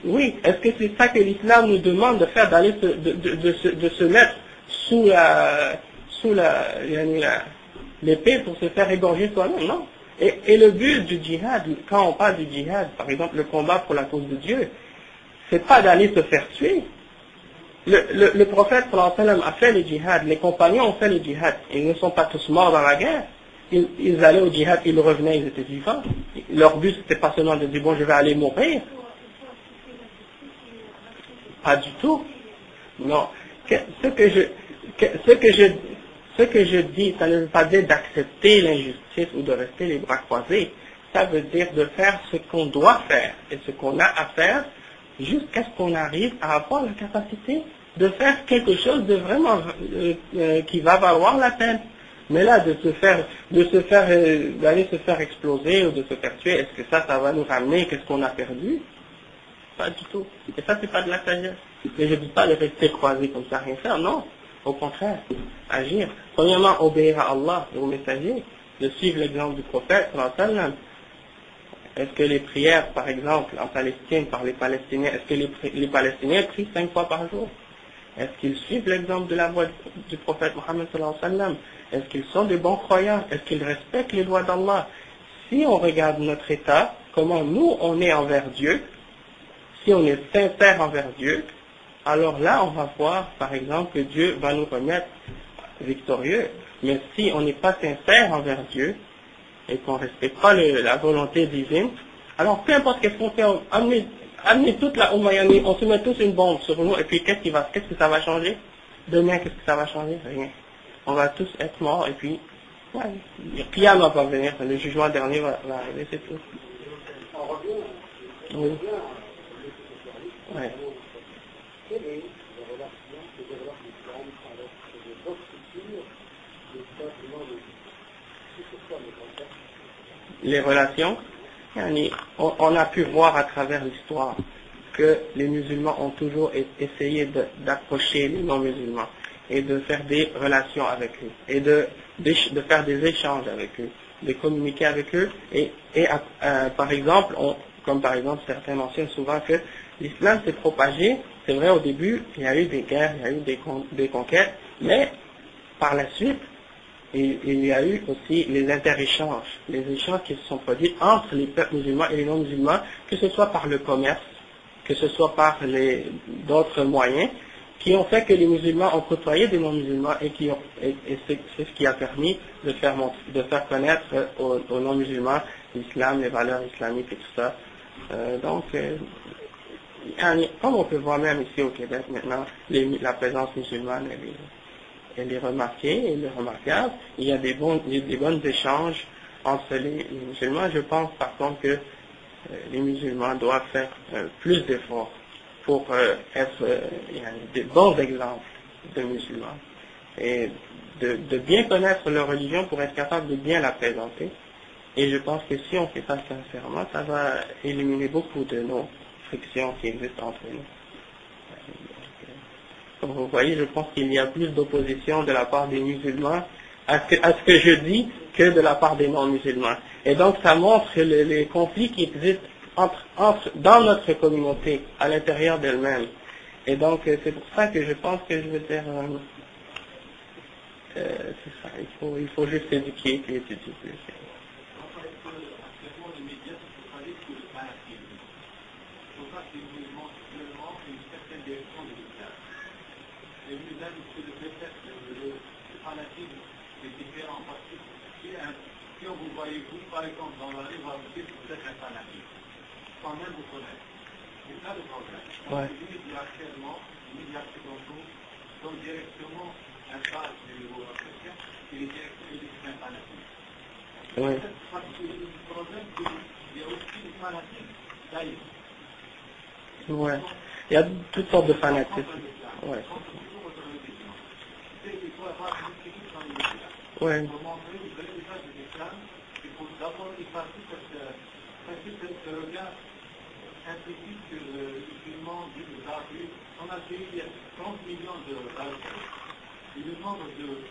Oui, est-ce que c'est ça que l'islam nous demande de faire, d'aller de se mettre sous l'épée pour se faire égorger soi-même? Non. Et le but du djihad, quand on parle du djihad, par exemple le combat pour la cause de Dieu, c'est pas d'aller se faire tuer. Le prophète sallallahu alayhi wa sallam a fait le djihad, les compagnons ont fait le djihad, ils ne sont pas tous morts dans la guerre. Ils allaient au djihad, ils revenaient, ils étaient vivants. Leur but c'était pas seulement de dire bon je vais aller mourir. Pas du tout. Non. Ce que je dis, ça ne veut pas dire d'accepter l'injustice ou de rester les bras croisés. Ça veut dire de faire ce qu'on doit faire et ce qu'on a à faire jusqu'à ce qu'on arrive à avoir la capacité de faire quelque chose de vraiment qui va valoir la peine. Mais là, d'aller se faire exploser ou de se faire tuer, est-ce que ça va nous ramener qu'est-ce qu'on a perdu? Pas du tout. Et ça, c'est pas de la sagesse. Mais je ne dis pas de rester croisé comme ça, rien faire, non. Au contraire, agir. Premièrement, obéir à Allah et au messager, de suivre l'exemple du prophète, sallallahu alayhi wa sallam. Est-ce que les prières, par exemple, en Palestine, par les Palestiniens, est-ce que les Palestiniens prient 5 fois par jour? Est-ce qu'ils suivent l'exemple de la voie du prophète Mohammed sallallahu alayhi wa sallam? Est-ce qu'ils sont des bons croyants? Est-ce qu'ils respectent les lois d'Allah? Si on regarde notre état, comment nous on est envers Dieu. Si on est sincère envers Dieu, alors là on va voir par exemple que Dieu va nous remettre victorieux. Mais si on n'est pas sincère envers Dieu et qu'on ne respecte pas la volonté divine, alors peu importe qu'est-ce qu'on fait, amener toute la Miami, on se met tous une bombe sur nous et puis qu'est-ce que ça va changer? Demain, qu'est-ce que ça va changer? Rien. On va tous être morts et puis ouais, le qiyamah va venir, le jugement dernier va arriver, c'est tout. Oui. Ouais. Les relations, on a pu voir à travers l'histoire que les musulmans ont toujours essayé d'approcher les non-musulmans et de faire des relations avec eux et de faire des échanges avec eux, de communiquer avec eux et par exemple, comme par exemple certains mentionnent souvent que l'islam s'est propagé, c'est vrai au début il y a eu des guerres, il y a eu des conquêtes, mais par la suite il y a eu aussi les interéchanges, les échanges qui se sont produits entre les peuples musulmans et les non-musulmans, que ce soit par le commerce, que ce soit par d'autres moyens, qui ont fait que les musulmans ont côtoyé des non-musulmans et c'est ce qui a permis de faire connaître aux non-musulmans l'islam, les valeurs islamiques et tout ça. Comme on peut voir même ici au Québec maintenant, la présence musulmane elle est remarquée, elle est remarquable. Il y a des bons échanges entre les musulmans. Je pense par contre que les musulmans doivent faire plus d'efforts pour être des bons exemples de musulmans et de bien connaître leur religion pour être capable de bien la présenter. Et je pense que si on fait ça sincèrement, ça va éliminer beaucoup de nos frictions qui existent entre nous. Comme vous voyez, je pense qu'il y a plus d'opposition de la part des musulmans à ce que je dis que de la part des non-musulmans. Et donc ça montre les conflits qui existent dans notre communauté, à l'intérieur d'elle-même. Et donc c'est pour ça que je pense que je veux dire, c'est ça, il faut juste éduquer et étudier plus. Voyez-vous, par exemple, dans la rue, va vous dire que vous êtes un fanatique, sans même vous connaître. C'est ça le problème. Ouais. Les médias actuellement, les médias occidentaux donnent directement un pas du chrétien et les directions ils disent un fanatique. Ouais. Parce que le problème, c'est qu'il y a aussi des fanatiques d'ailleurs. Ouais. Il y a toutes sortes de fanatisme. Ouais. Il faut avoir une critique dans les médias. Ouais. Pour montrer le vrai visage de l'islam. D'abord, il passe ce regard implicite que le musulman dit aux Arabes. En Algérie, il y a 30 millions d'Arabes. Et le nombre de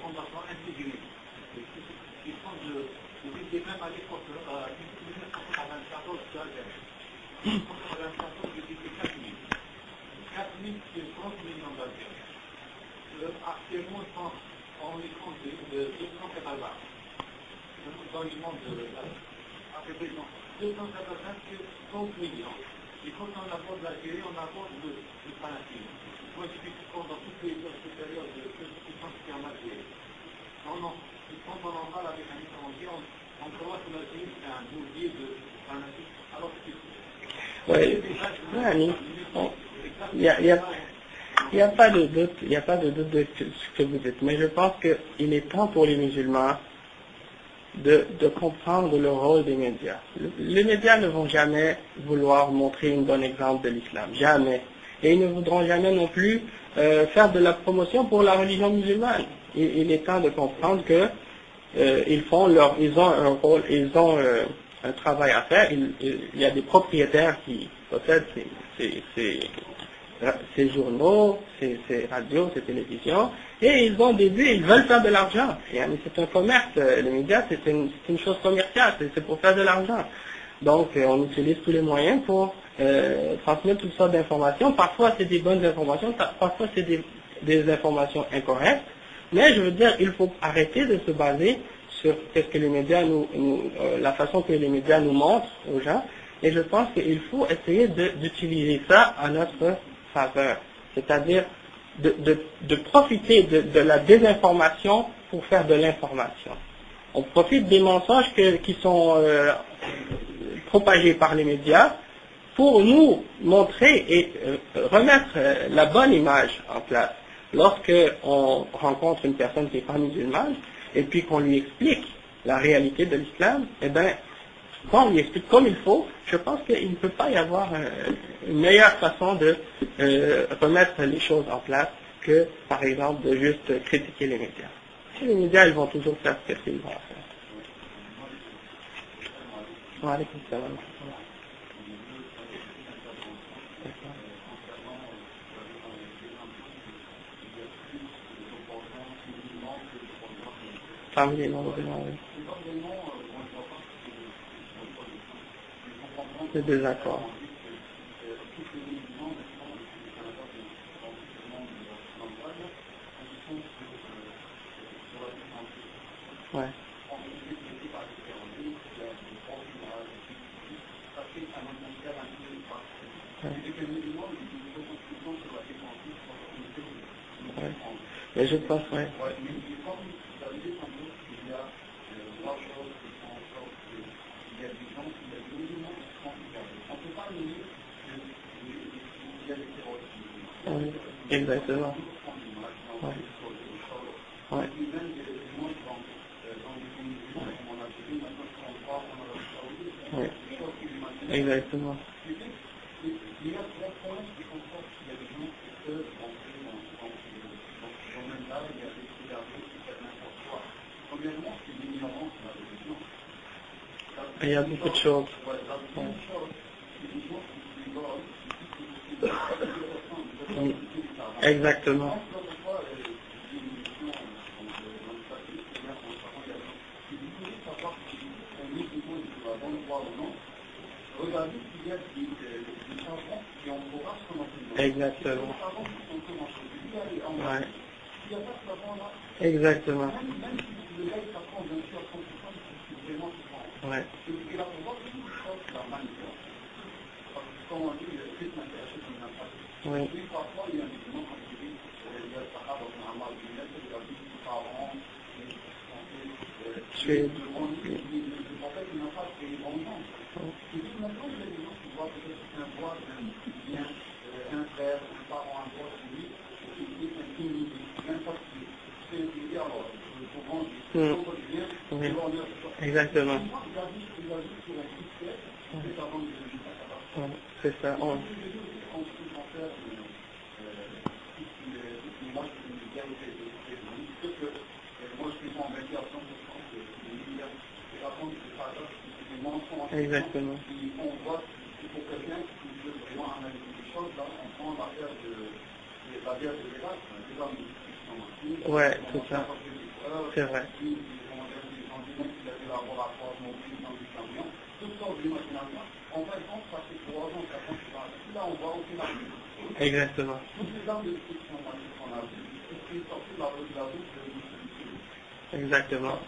combattants intégrés, qui sont même à l'époque, en 1994, en 1994, ils étaient 4 000. 4 000, c'est 30 millions d'Algériens. Actuellement, on les compte de 280. Dans le monde de après 280, c'est 30 millions. Et quand on aborde l'Algérie, on aborde le fanatisme. Moi, je suis dans toutes les périodes de puissance qui en Algérie. Non. Quand on en parle avec un étranger, on croit que l'Algérie, c'est un bourbier de fanatisme. Alors que il n'y a pas de doute de ce que vous dites, mais je pense qu'il est temps pour les musulmans de comprendre le rôle des médias. Les médias ne vont jamais vouloir montrer un bon exemple de l'islam, jamais. Et ils ne voudront jamais non plus faire de la promotion pour la religion musulmane. Il est temps de comprendre que ils ont un rôle, ils ont un travail à faire. Il y a des propriétaires qui possèdent ces journaux, ces radios, ces télévisions, et ils ont des buts, ils veulent faire de l'argent. C'est un commerce, les médias, c'est une chose commerciale, c'est pour faire de l'argent. Donc on utilise tous les moyens pour transmettre toutes sortes d'informations. Parfois c'est des bonnes informations, parfois c'est des informations incorrectes, mais je veux dire, il faut arrêter de se baser sur qu'est-ce que les médias la façon que les médias nous montrent aux gens, et je pense qu'il faut essayer d'utiliser ça à notre faveur, c'est-à-dire de profiter de la désinformation pour faire de l'information. On profite des mensonges qui sont propagés par les médias pour nous montrer et remettre la bonne image en place. Lorsqu'on rencontre une personne qui n'est pas musulmane, et puis qu'on lui explique la réalité de l'islam, eh bien, quand on lui explique comme il faut, je pense qu'il ne peut pas y avoir une meilleure façon de remettre les choses en place que, par exemple, de juste critiquer les médias. Et les médias, ils vont toujours faire ce qu'ils vont faire. Wa alaykum salam. Parmi les non-musulmans, oui. Le désaccord. Ouais. Ouais. Mais je pense, ouais. Oui, exactement. Ouais. Ouais. Ouais. Exactement. Il y a beaucoup de choses. Ouais. Oui. Exactement. Exactement. Ouais. Exactement. Ouais. Oui. Oui. Exactement. Ouais. C'est ça. Exactement. Ouais, tout ça. C'est vrai. Exactement. Exactement.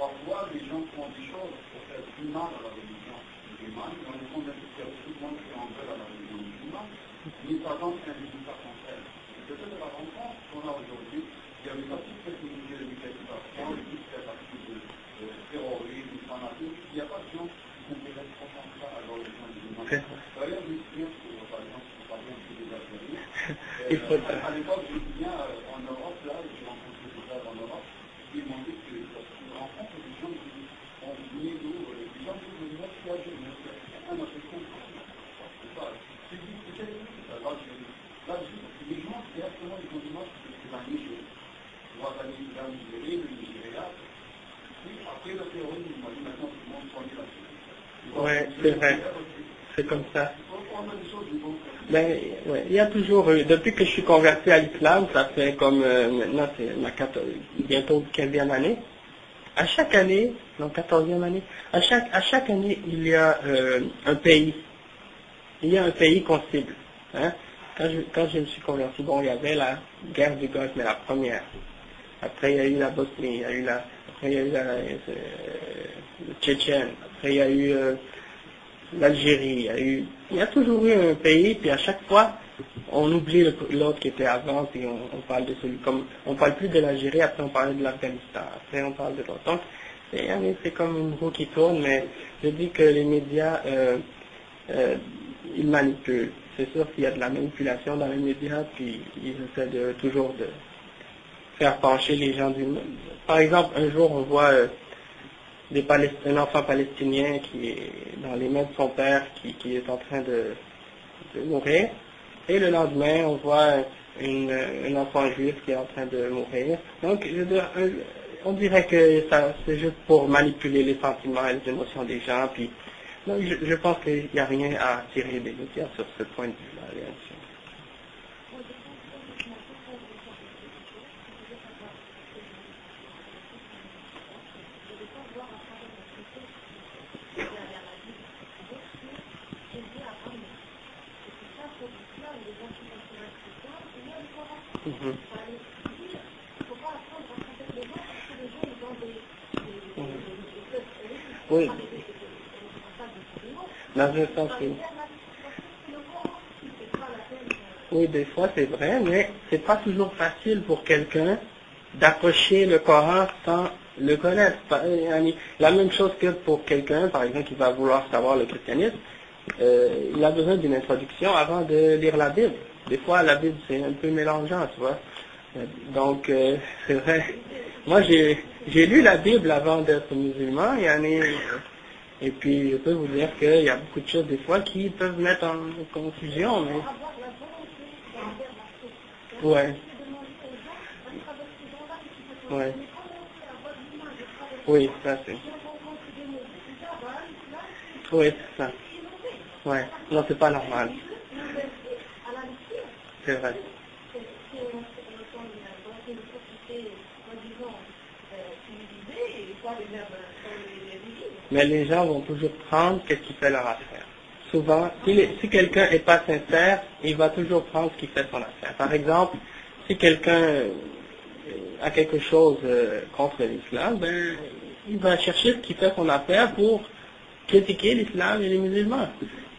Parfois, les gens font des choses pour faire du mal à la religion musulmane, dans le fond, tout le monde fait en veut à la religion musulmane, mais ça donne un résultat contraire. Peut-être la rencontre qu'on a aujourd'hui, il n'y avait pas toute cette unité de l'éducation, toute cette activité de terrorisme, de fanatisme, il n'y a pas de gens qui s'intéressent trop comme ça à la religion musulmane. D'ailleurs, je me souviens que, par exemple, je parle un peu des Algériens, à l'époque, je me souviens, en Europe, là, j'ai rencontré des frères en Europe, ils m'ont dit que rencontre des gens qui ont venu des gens qui venaient qui un africain. C'est ça. C'est l'Algérie. L'Algérie, les gens directement, ils ont dit moi, c'est la Nigeria. La Nigeria, le Nigeria. Puis après le terrorisme, il m'a dit maintenant tout le monde connaît l'Algérie. Ouais, c'est vrai. C'est comme ça. Ben, ouais, il y a toujours, depuis que je suis converti à l'islam, ça fait comme maintenant c'est bientôt 15e année. à chaque année, non, 14e année, à chaque année, il y a un pays. Il y a un pays qu'on cible. Hein. Quand je me suis converti, bon, il y avait la guerre du Golfe, mais la première. Après, il y a eu la Bosnie, après, il y a eu le Tchétchène, après, il y a eu l'Algérie, il y a toujours eu un pays, puis à chaque fois, on oublie l'autre qui était avant, puis on parle de celui, comme, on parle plus de l'Algérie, après on parle de l'Afghanistan, après on parle de l'autre. Donc, c'est comme une roue qui tourne, mais je dis que les médias, ils manipulent. C'est sûr qu'il y a de la manipulation dans les médias, puis ils essaient toujours de faire pencher les gens du monde. Par exemple, un jour, on voit un enfant palestinien qui est dans les mains de son père, qui est en train de mourir, et le lendemain, on voit un enfant juif qui est en train de mourir. Donc, je veux dire, on dirait que c'est juste pour manipuler les sentiments et les émotions des gens, puis donc, je pense qu'il n'y a rien à tirer des médias sur ce point de vue-là, là-dessus. Oui. Dans un sens, oui. Oui, des fois c'est vrai, mais c'est pas toujours facile pour quelqu'un d'approcher le Coran sans le connaître. La même chose que pour quelqu'un, par exemple, qui va vouloir savoir le christianisme, il a besoin d'une introduction avant de lire la Bible. Des fois, la Bible, c'est un peu mélangeant, tu vois. Donc, c'est vrai. Moi, j'ai lu la Bible avant d'être musulman, et puis je peux vous dire qu'il y a beaucoup de choses, des fois, qui peuvent mettre en confusion, mais... Ouais. Ouais. Oui, ça c'est... Oui, c'est ça. Ouais. Non, c'est pas normal. C'est vrai. Mais les gens vont toujours prendre ce qui fait leur affaire. Souvent, si quelqu'un n'est pas sincère, il va toujours prendre ce qui fait son affaire. Par exemple, si quelqu'un a quelque chose contre l'islam, ben, il va chercher ce qui fait son affaire pour critiquer l'islam et les musulmans.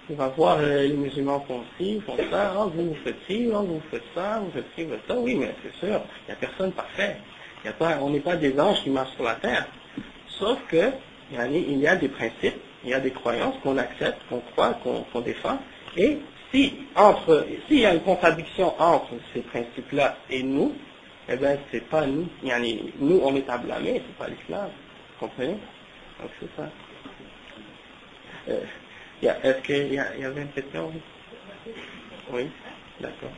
Il va voir les musulmans font ci, font ça, oh, vous faites ci, oh, vous faites ça, vous faites ci, vous faites ça. Oui, mais c'est sûr, il n'y a personne parfait. On n'est pas des anges qui marchent sur la terre. Sauf que, il y a des principes, il y a des croyances qu'on accepte, qu'on croit, qu'on défend. Et s'il y a une contradiction entre ces principes-là et nous, eh bien, c'est pas nous. Nous, on est à blâmer, c'est pas l'islam. Vous comprenez? Donc, c'est ça. Est-ce qu'il y avait une question? Oui, d'accord.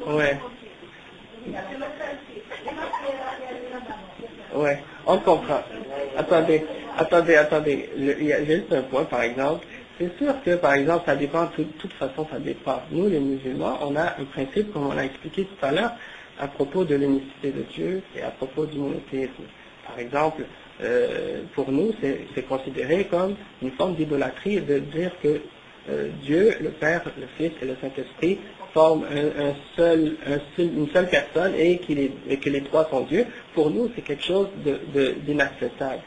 Ouais. Ouais, on comprend. Attendez. Il y a juste un point, par exemple. C'est sûr que, par exemple, ça dépend, de toute façon, ça dépend. Nous, les musulmans, on a un principe, comme on a expliqué tout à l'heure, à propos de l'unicité de Dieu et à propos du monothéisme. Par exemple, pour nous, c'est considéré comme une forme d'idolâtrie de dire que Dieu, le Père, le Fils et le Saint-Esprit forment une seule personne et que les trois sont Dieu. Pour nous, c'est quelque chose d'inacceptable.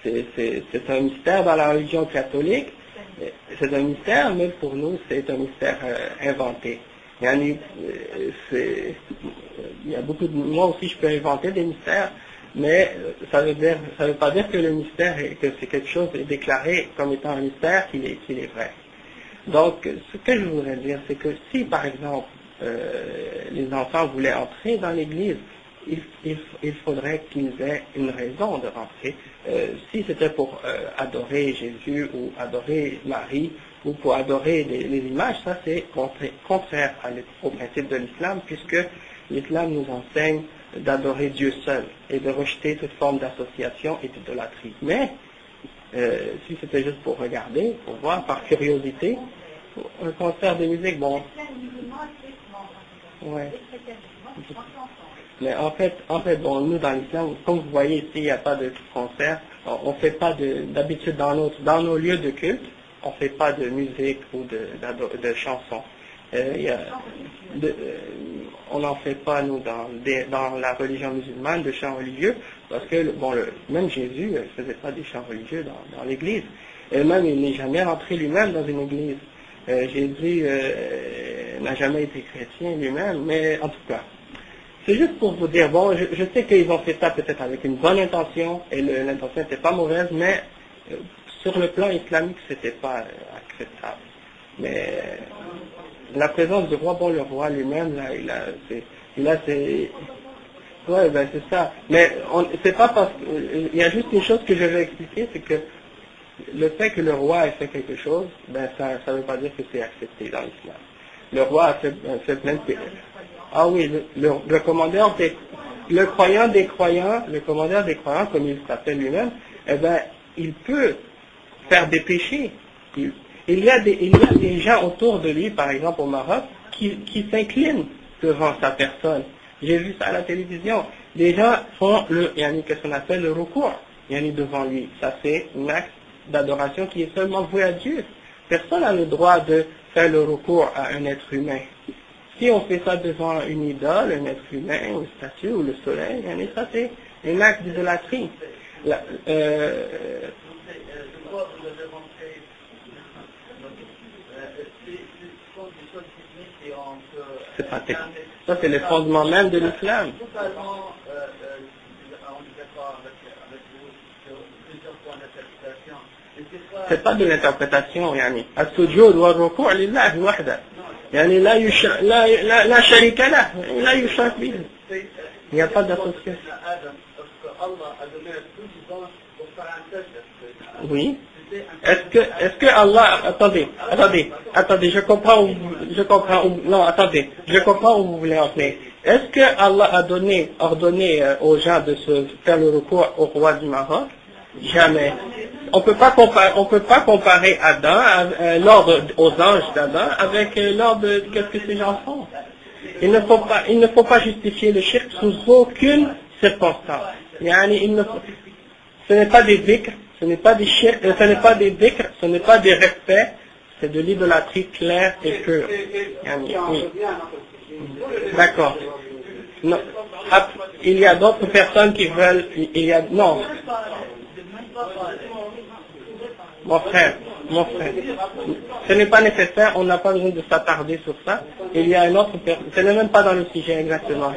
C'est un mystère dans la religion catholique. C'est un mystère, mais pour nous, c'est un mystère inventé. Il y a beaucoup de... Moi aussi, je peux inventer des mystères, mais ça veut pas dire que le mystère, que c'est quelque chose déclaré comme étant un mystère qu'il est vrai. Donc, ce que je voudrais dire, c'est que si, par exemple, les enfants voulaient entrer dans l'église, il faudrait qu'ils aient une raison de rentrer. Si c'était pour adorer Jésus ou adorer Marie ou pour adorer les images, ça c'est contraire au principe de l'islam, puisque l'islam nous enseigne d'adorer Dieu seul et de rejeter toute forme d'association et d'idolâtrie. Mais si c'était juste pour regarder, pour voir par curiosité, un concert de musique, bon. Ouais. Mais en fait, bon, nous dans l'islam, comme vous voyez ici, il n'y a pas de concert. On fait pas d'habitude dans nos lieux de culte, on fait pas de musique ou de chansons. On n'en fait pas nous dans la religion musulmane de chants religieux, parce que même Jésus ne faisait pas des chants religieux dans l'église. Et même il n'est jamais rentré lui-même dans une église. Jésus n'a jamais été chrétien lui-même, mais en tout cas. C'est juste pour vous dire, bon, je sais qu'ils ont fait ça peut-être avec une bonne intention, et l'intention n'était pas mauvaise, mais sur le plan islamique, c'était pas acceptable. Mais la présence du roi, bon, le roi lui-même, là, ouais, ben c'est ça. Mais c'est pas parce il y a juste une chose que je vais expliquer, c'est que le fait que le roi ait fait quelque chose, ben ça veut pas dire que c'est accepté dans l'islam. Le roi a fait plein de... Ah oui, le commandeur le croyant des croyants, le commandeur des croyants, comme il s'appelle lui-même, eh ben, il peut faire des péchés. Il y a des gens autour de lui, par exemple au Maroc, qui s'inclinent devant sa personne. J'ai vu ça à la télévision. Les gens font qu'est-ce qu'on appelle le recours, devant lui. Ça c'est un acte d'adoration qui est seulement voué à Dieu. Personne n'a le droit de faire le recours à un être humain. Si on fait ça devant une idole, un être humain, une statue ou le soleil, ça c'est un acte d'idolâtrie. C'est pas ça, c'est le fondement même de l'islam. C'est pas de l'interprétation, as-sujud wa ruku' lillahi wahda. لا شريك له لا يشرك به. Il n'y a pas d'association. Oui. Est-ce que Allah, attendez, je comprends où vous voulez en venir. Est-ce que Allah a ordonné aux gens de se faire le recours au roi du Maroc? Jamais. On peut pas comparer Adam, l'ordre aux anges d'Adam avec l'ordre qu'est-ce que ces gens font. Il ne faut pas justifier le shirk sous aucune circonstance. Ce n'est pas des dhikr, ce n'est pas des shirk, ce n'est pas des dhikr, ce n'est pas des respects, c'est de l'idolâtrie claire et pure. Oui. D'accord. Non. Il y a d'autres personnes qui veulent, non. Mon frère, ce n'est pas nécessaire, on n'a pas besoin de s'attarder sur ça. Il y a une autre personne, ce n'est même pas dans le sujet exactement.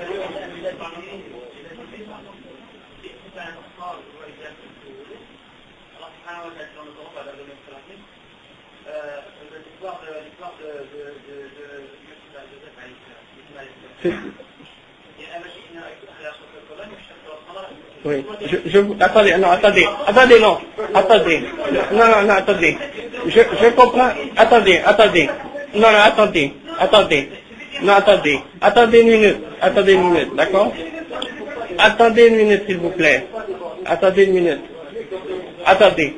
Oui, attendez, je comprends, attendez, Non, attendez. Attendez une minute, d'accord? Attendez une minute, s'il vous plaît. Attendez une minute. Attendez.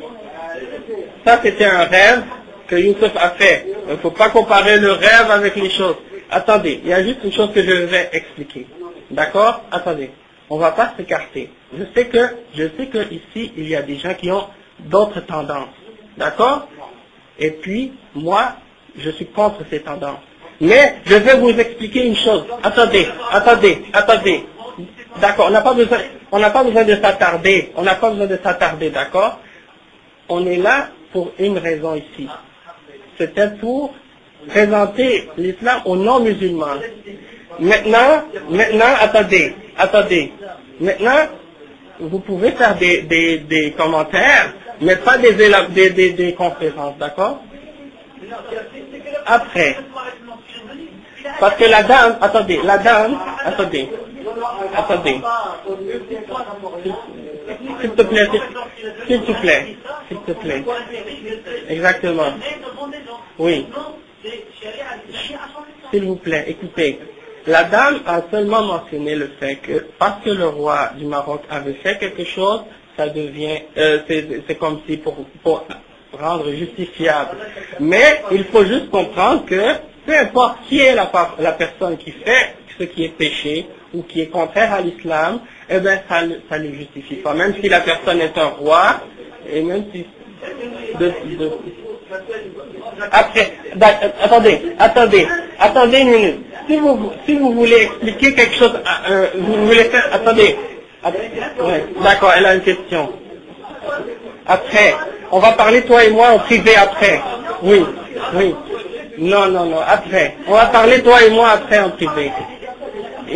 Ça, c'était un rêve que Youssef a fait. Il ne faut pas comparer le rêve avec les choses. Attendez, il y a juste une chose que je vais expliquer. D'accord? Attendez. On ne va pas s'écarter. Je sais que ici, il y a des gens qui ont d'autres tendances. D'accord? Et puis, moi, je suis contre ces tendances. Mais je vais vous expliquer une chose. Attendez. D'accord, on n'a pas besoin de s'attarder. D'accord? On est là pour une raison ici. C'était pour présenter l'islam aux non-musulmans. Maintenant, attendez. Maintenant, vous pouvez faire des commentaires, mais pas des conférences, d'accord? Après. Parce que la dame, attendez. S'il te plaît. Exactement. Oui. S'il vous plaît, écoutez. La dame a seulement mentionné le fait que, parce que le roi du Maroc avait fait quelque chose, ça devient, c'est comme si pour rendre justifiable. Mais il faut juste comprendre que, peu importe qui est la personne qui fait ce qui est péché, ou qui est contraire à l'islam, eh bien, ça ne le justifie pas. Même si la personne est un roi, et même si... Après, attendez une minute. Si vous voulez expliquer quelque chose, vous voulez faire... Attendez. Ouais, d'accord, elle a une question. Après, on va parler toi et moi en privé après. Oui. Non, après. On va parler toi et moi après en privé.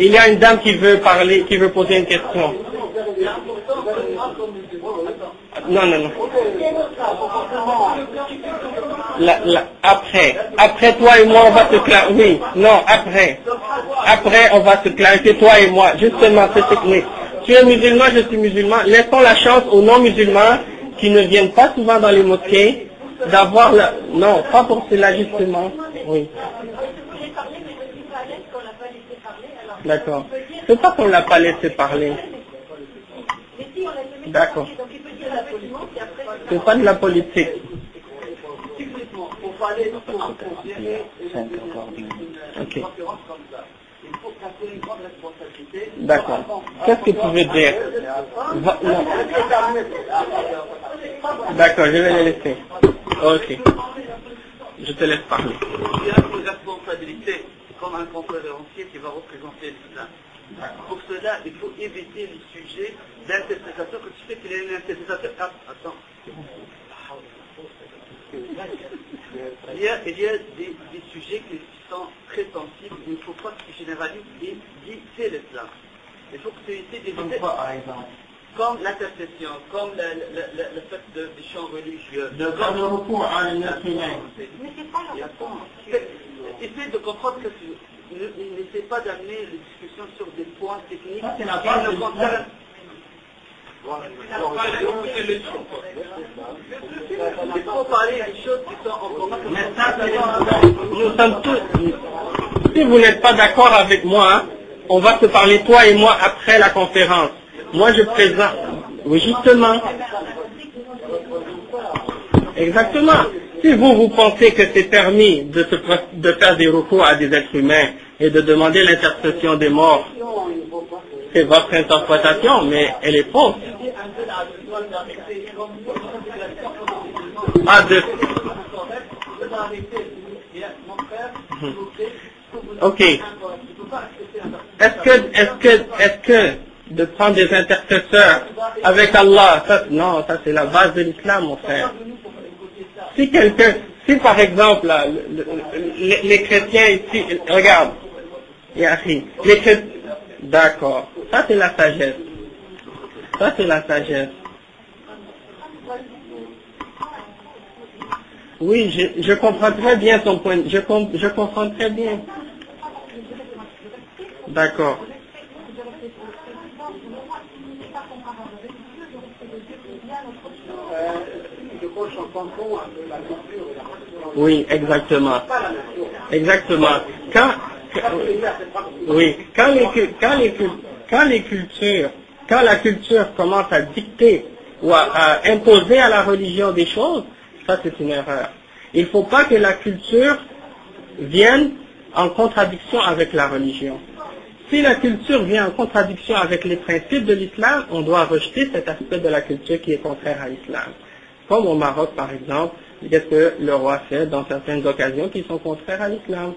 Il y a une dame qui veut parler, qui veut poser une question. Non. Après toi et moi, on va se clarifier. Oui, non, après. Après, on va se clarifier, toi et moi. Justement, c'est technique. Tu es musulman, je suis musulman. Laissons la chance aux non-musulmans qui ne viennent pas souvent dans les mosquées d'avoir la... Non, pas pour cela, justement. Oui. D'accord. C'est pas qu'on ne l'a pas laissé parler. D'accord. C'est pas de la politique. Ok. D'accord. Qu'est-ce que tu veux dire? Non. D'accord, je vais le laisser. Ok. Je te laisse parler. Il y a une responsabilité comme un conférencier qui va représenter l'islam. Pour cela, il faut éviter les sujets d'interprétation, que tu sais qu'il y a une interprétation. Attends. Il y a des sujets qui sont très sensibles, il ne faut pas que tu généralises et dis c'est l'islam. Il faut que tu essaies d'éviter. Comme l'intercession, comme le fait des chants religieux. De faire le recours à un être humain. Essaye de comprendre que n'essaie pas d'amener les discussions sur des points techniques qui ne concernent. Il faut parler des choses qui sont en commun. Mais ça, nous sommes tous... Si vous n'êtes pas d'accord avec moi, on va se parler toi et moi après la conférence. Moi je présente... Oui, justement. Exactement. Si vous pensez que c'est permis de faire des recours à des êtres humains et de demander l'intercession des morts, c'est votre interprétation, mais elle est fausse. Ok. Est-ce que de prendre des intercesseurs avec Allah, non, ça c'est la base de l'islam, mon frère. Si par exemple, là, les chrétiens ici, regarde, les chrétiens, d'accord, ça c'est la sagesse. Oui, je comprends très bien ton point, je comprends très bien. D'accord. Oui, exactement. Quand Oui, quand la culture commence à dicter ou à imposer à la religion des choses, ça c'est une erreur. Il ne faut pas que la culture vienne en contradiction avec la religion. Si la culture vient en contradiction avec les principes de l'islam, on doit rejeter cet aspect de la culture qui est contraire à l'islam. Comme au Maroc, par exemple, qu'est-ce que le roi fait dans certaines occasions qui sont contraires à l'islam?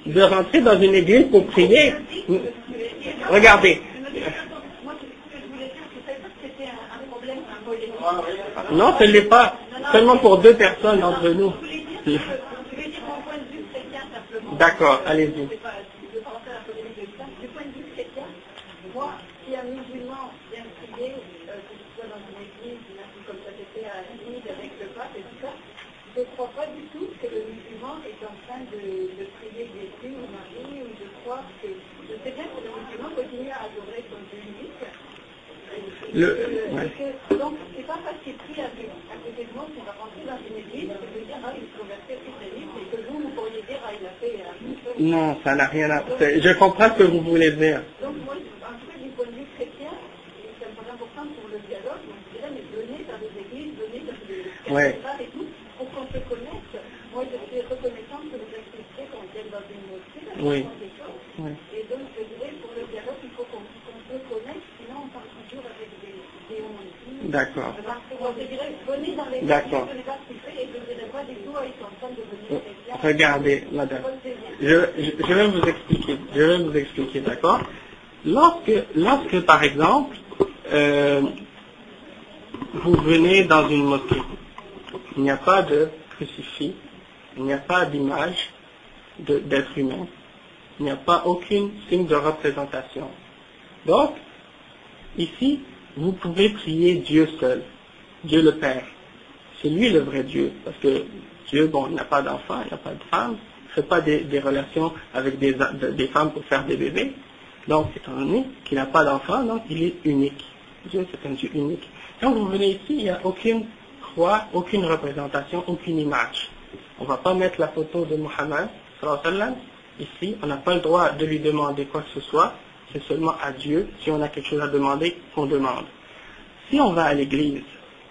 De rentrer dans une église pour prier. Regardez. Non, ce n'est pas. Seulement pour 2 personnes d'entre nous. D'accord, allez-y. Moi, si un musulman vient prier, que ce soit dans une église, comme ça s'était à l'Inde avec le pape et tout ça, je ne crois pas du tout que le musulman est en train de prier Jésus ou Marie, ou je crois que je sais bien que le musulman continue à adorer son Dieu unique. Donc, c'est pas parce qu'il prie à côté de moi qu'on va rentrer dans une église que je veux dire, il se convertit au christianisme et que vous pourriez dire, il a fait non, ça n'a rien à voir. Je comprends ce que vous voulez dire. Donc, moi, en tout cas, du point de vue chrétien, c'est important pour le dialogue, donc je dirais, mais venez dans les églises, venez dans les et tout, pour qu'on se connaisse. Moi, je suis reconnaissante que vous expliquiez qu'on vienne dans une mosquée, des choses. Oui. Et donc, je dirais, pour le dialogue, il faut qu'on se connaisse, sinon on parle toujours avec des on. D'accord. Je dirais, venez dans les églises, venez voir ce qu'il fait, et je ne dirais pas du tout, ils sont en train de venir chrétiens. Regardez, madame. Je vais vous expliquer, d'accord? Lorsque, par exemple, vous venez dans une mosquée, il n'y a pas de crucifix, il n'y a pas d'image d'être humain, il n'y a pas aucun signe de représentation. Donc, ici, vous pouvez prier Dieu seul, Dieu le Père. C'est lui le vrai Dieu, parce que Dieu, bon, il n'a pas d'enfant, il n'a pas de femme, il ne fait pas des relations avec des femmes pour faire des bébés. Donc, étant donné qu'il n'a pas d'enfant, donc il est unique. Dieu, c'est un Dieu unique. Quand vous venez ici, il n'y a aucune croix, aucune représentation, aucune image. On ne va pas mettre la photo de Mohammed, sallallahu alayhi wa sallam. Ici, on n'a pas le droit de lui demander quoi que ce soit. C'est seulement à Dieu, si on a quelque chose à demander, qu'on demande. Si on va à l'église,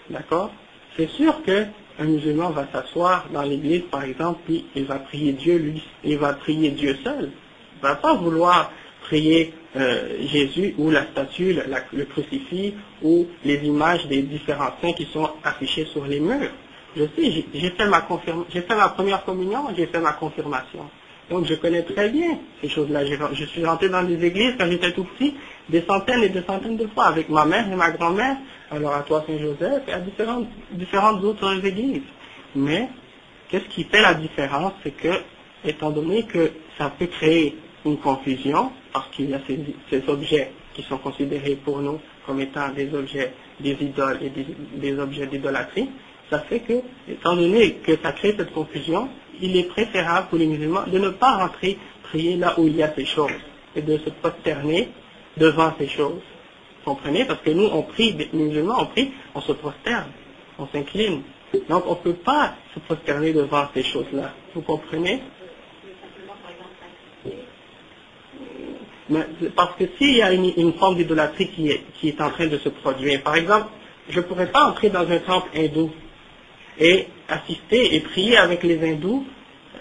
d'accord, c'est sûr qu'un musulman va s'asseoir dans l'église, par exemple, puis il va prier Dieu, lui, il va prier Dieu seul. Il ne va pas vouloir prier Jésus ou la statue, le crucifix ou les images des différents saints qui sont affichés sur les murs. Je sais, j'ai fait ma première communion, j'ai fait ma confirmation. Donc je connais très bien ces choses-là. Je suis rentré dans des églises quand j'étais tout petit, des centaines et des centaines de fois avec ma mère et ma grand-mère, alors à Saint-Joseph et à différentes autres églises. Mais qu'est-ce qui fait la différence, c'est que, étant donné que ça peut créer une confusion, parce qu'il y a ces objets qui sont considérés pour nous comme étant des objets des idoles et des objets d'idolâtrie, ça fait que, étant donné que ça crée cette confusion, il est préférable pour les musulmans de ne pas rentrer prier là où il y a ces choses et de se prosterner devant ces choses. Vous comprenez? Parce que nous, on prie, les musulmans, on prie, on se prosterne, on s'incline. Donc, on ne peut pas se prosterner devant ces choses-là. Vous comprenez? Mais parce que s'il y a une forme d'idolâtrie qui est en train de se produire, par exemple, je ne pourrais pas entrer dans un temple hindou et assister et prier avec les hindous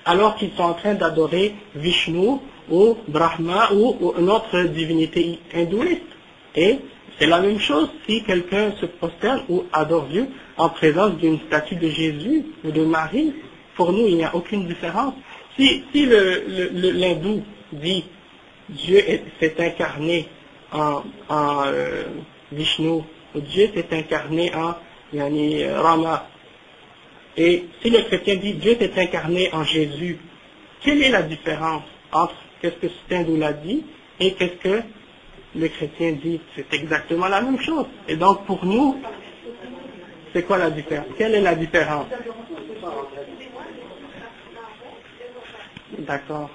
alors qu'ils sont en train d'adorer Vishnu ou Brahma ou une autre divinité hindouiste. Et c'est la même chose si quelqu'un se prosterne ou adore Dieu en présence d'une statue de Jésus ou de Marie. Pour nous, il n'y a aucune différence. Si l'hindou dit Dieu s'est incarné en Vishnu, ou Dieu s'est incarné en Rama, et si le chrétien dit Dieu s'est incarné en Jésus, quelle est la différence entre qu'est-ce que cet hindou l'a dit et qu'est-ce que le chrétien dit? C'est exactement la même chose. Et donc pour nous, c'est quoi la différence? Quelle est la différence? D'accord.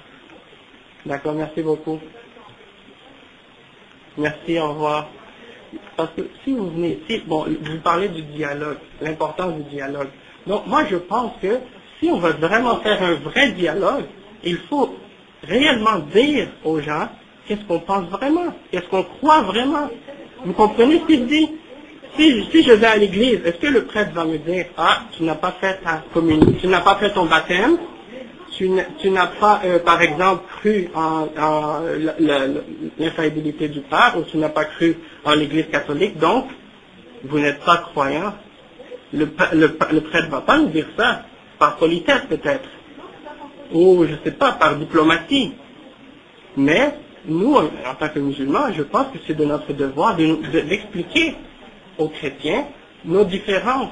D'accord, merci beaucoup. Merci, au revoir. Parce que si vous venez ici, bon, vous parlez du dialogue, l'importance du dialogue. Donc moi je pense que si on veut vraiment faire un vrai dialogue, il faut réellement dire aux gens qu'est-ce qu'on pense vraiment, qu'est-ce qu'on croit vraiment. Vous comprenez ce que je dis? Si je vais à l'église, est-ce que le prêtre va me dire, ah, tu n'as pas fait ta communion, tu n'as pas fait ton baptême, tu n'as pas, par exemple, cru en l'infaillibilité du Père, ou tu n'as pas cru en l'église catholique, donc, vous n'êtes pas croyant. Le prêtre ne va pas nous dire ça, par politesse peut-être, ou je ne sais pas, par diplomatie. Mais, nous, en tant que musulmans, je pense que c'est de notre devoir d'expliquer aux chrétiens nos différences.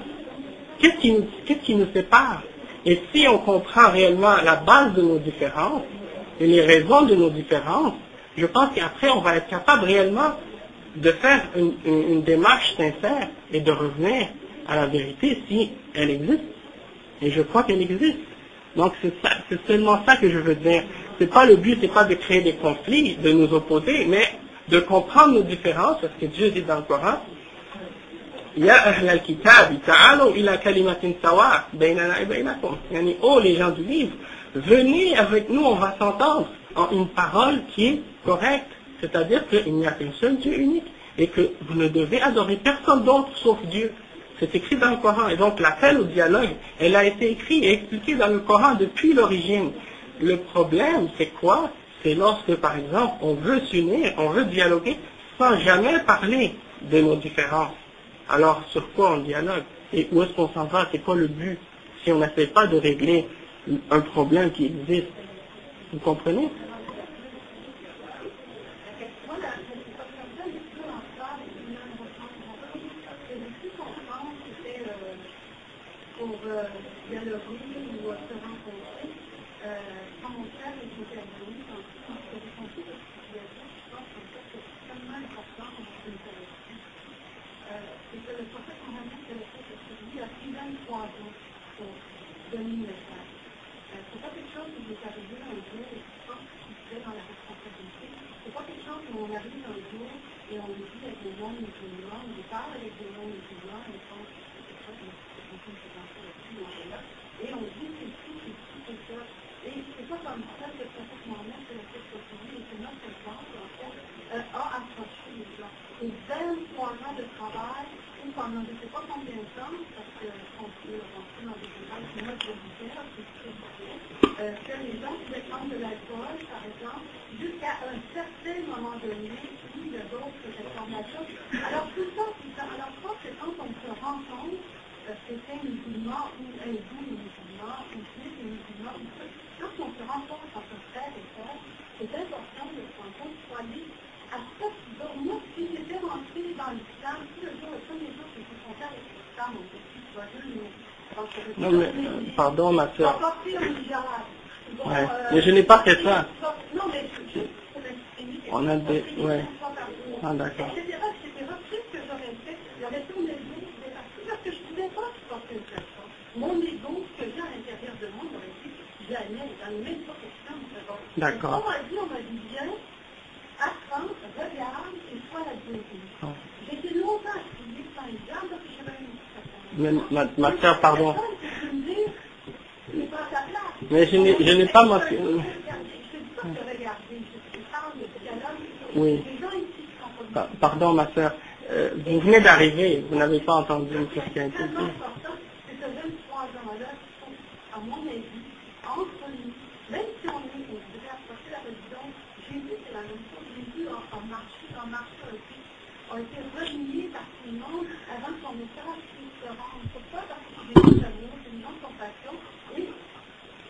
Qu'est-ce qui nous sépare? Et si on comprend réellement la base de nos différences et les raisons de nos différences, je pense qu'après on va être capable réellement de faire une démarche sincère et de revenir à la vérité si elle existe. Et je crois qu'elle existe. Donc c'est seulement ça que je veux dire. C'est pas le but, c'est pas de créer des conflits, de nous opposer, mais de comprendre nos différences, parce que Dieu dit dans le Coran, Ya ahl al-kitab, ta'alu ila kalimatin sawa, baynana et baynakum. Yani, oh les gens du livre, venez avec nous, on va s'entendre en une parole qui est correcte. C'est-à-dire qu'il n'y a qu'un seul Dieu unique et que vous ne devez adorer personne d'autre sauf Dieu. C'est écrit dans le Coran. Et donc l'appel au dialogue, elle a été écrite et expliquée dans le Coran depuis l'origine. Le problème, c'est quoi? C'est lorsque, par exemple, on veut s'unir, on veut dialoguer sans jamais parler de nos différences. Alors, sur quoi on dialogue? Et où est-ce qu'on s'en va? C'est quoi le but? Si on n'essaie pas de régler un problème qui existe. Vous comprenez? C'est pas quelque chose qui vous est arrivé un jour et qui pense qu'il serait dans la responsabilité. C'est pas quelque chose où on arrive un jour et on le dit avec des gens musulmans, on parle avec des gens musulmans, et on pense que c'est quelque chose qui se passe là-dessus, et on dit c'est ci, c'est ça. Et c'est pas comme ça que le prophète Mohammed, c'est la chose et c'est notre exemple, en fait, a approché les gens. Et 23 ans de travail, ou pendant je ne sais pas combien de temps, parce qu'on peut rentrer dans des détails, c'est notre judiciaire, que les gens pouvaient prendre de l'alcool, par exemple, jusqu'à un certain moment donné, puis de d'autres informations. Alors tout ça, alors je pense que quand on se rencontre, chrétien musulman ou hindou musulman, ou juif musulman, quand on se rencontre entre frères et sœurs, c'est important de se rendre compte pour aller à cette moi, si j'étais rentré dans l'islam, si le premier jour que je suis rentré avec l'islam, on était plus joyeux, non, mais, pardon, ma soeur. Ouais. Mais je n'ai pas fait ça. On a des... Ouais. Ah, d'accord. Etc. Tout ce que j'aurais fait, j'aurais tourné le dos, parce que je ne pouvais pas supporter une personne. Mon ego, ce que j'ai à l'intérieur de moi, j'aurais dit, jamais, dans le même pas question. D'accord. On m'a dit, viens, apprends, regarde, et sois la bienvenue. J'ai été longtemps à prier sans exemple, parce que j'avais une... Mais ma soeur, pardon. Mais je n'ai pas ma... Oui. Pardon, ma soeur. Vous venez d'arriver, vous n'avez pas entendu ce qui a été dit. C'est ce 23 ans-là, à mon avis, entre nous, même si on devait approcher la résidence, Jésus, c'est la même chose. Jésus a marché aussi, a été renié par tout le monde avant que son message puisse se rendre. Pourquoi? Parce que Jésus d'amour, c'est une grande compassion, et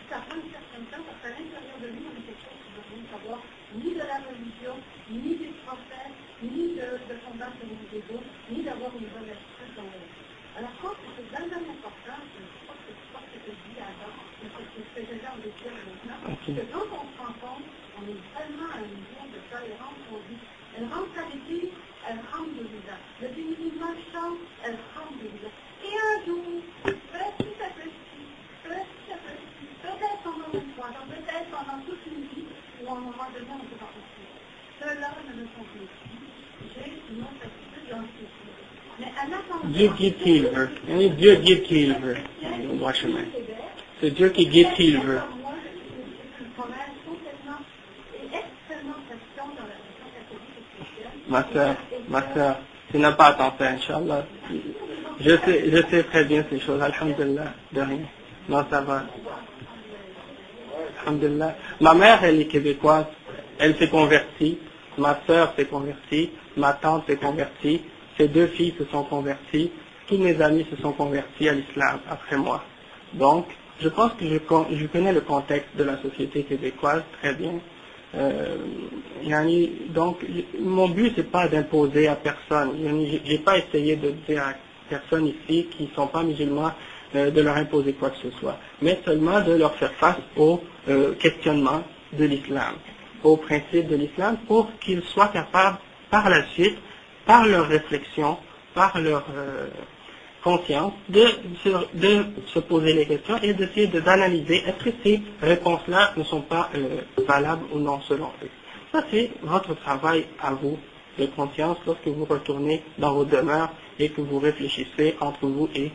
ça prend un certain temps, parce qu'à l'intérieur de lui, on a quelque chose qui ne veut rien savoir, ni de la religion, ni des prophètes, ni de combattre les égaux, ni d'avoir une bonne esprit dans la vie. Alors, je pense que c'est vraiment important, je ne sais pas ce que je dis avant, mais c'est ce que j'ai l'air de dire maintenant, que quand on se rend compte, on est vraiment à un niveau de tolérance, on dit, elle rentre à l'église, elle rentre de l'hiver. Le musulman chante, elle rentre de l'hiver. Et un jour, petit à petit, peut-être pendant une fois, peut-être pendant toute une vie, ou à un moment donné, on peut pas poursuivre. Cela ne me convient plus. J'ai une autre attitude dans ce sujet. Mais en attendant... Dieu guide qui il veut. Dieu guide qui il veut. C'est Dieu qui guide qui il veut. Moi, je suis une promesse complètement Ma sœur, tu n'as pas à t'en faire, Inch'Allah. Je sais très bien ces choses, alhamdulillah, de rien. Non, ça va. Alhamdulillah. Ma mère, elle est québécoise, elle s'est convertie, ma sœur s'est convertie, ma tante s'est convertie, ses 2 filles se sont converties, tous mes amis se sont convertis à l'islam après moi. Donc, je pense que je connais le contexte de la société québécoise très bien. Donc, mon but, c'est pas d'imposer à personne. J'ai pas essayé de dire à personne ici qui ne sont pas musulmans de leur imposer quoi que ce soit, mais seulement de leur faire face au questionnement de l'islam, aux principes de l'islam, pour qu'ils soient capables, par la suite, par leur réflexion, par leur conscience, de se poser les questions et d'essayer d'analyser est-ce que ces réponses-là ne sont pas valables ou non selon eux. Ça, c'est votre travail à vous de conscience lorsque vous retournez dans vos demeures et que vous réfléchissez entre vous et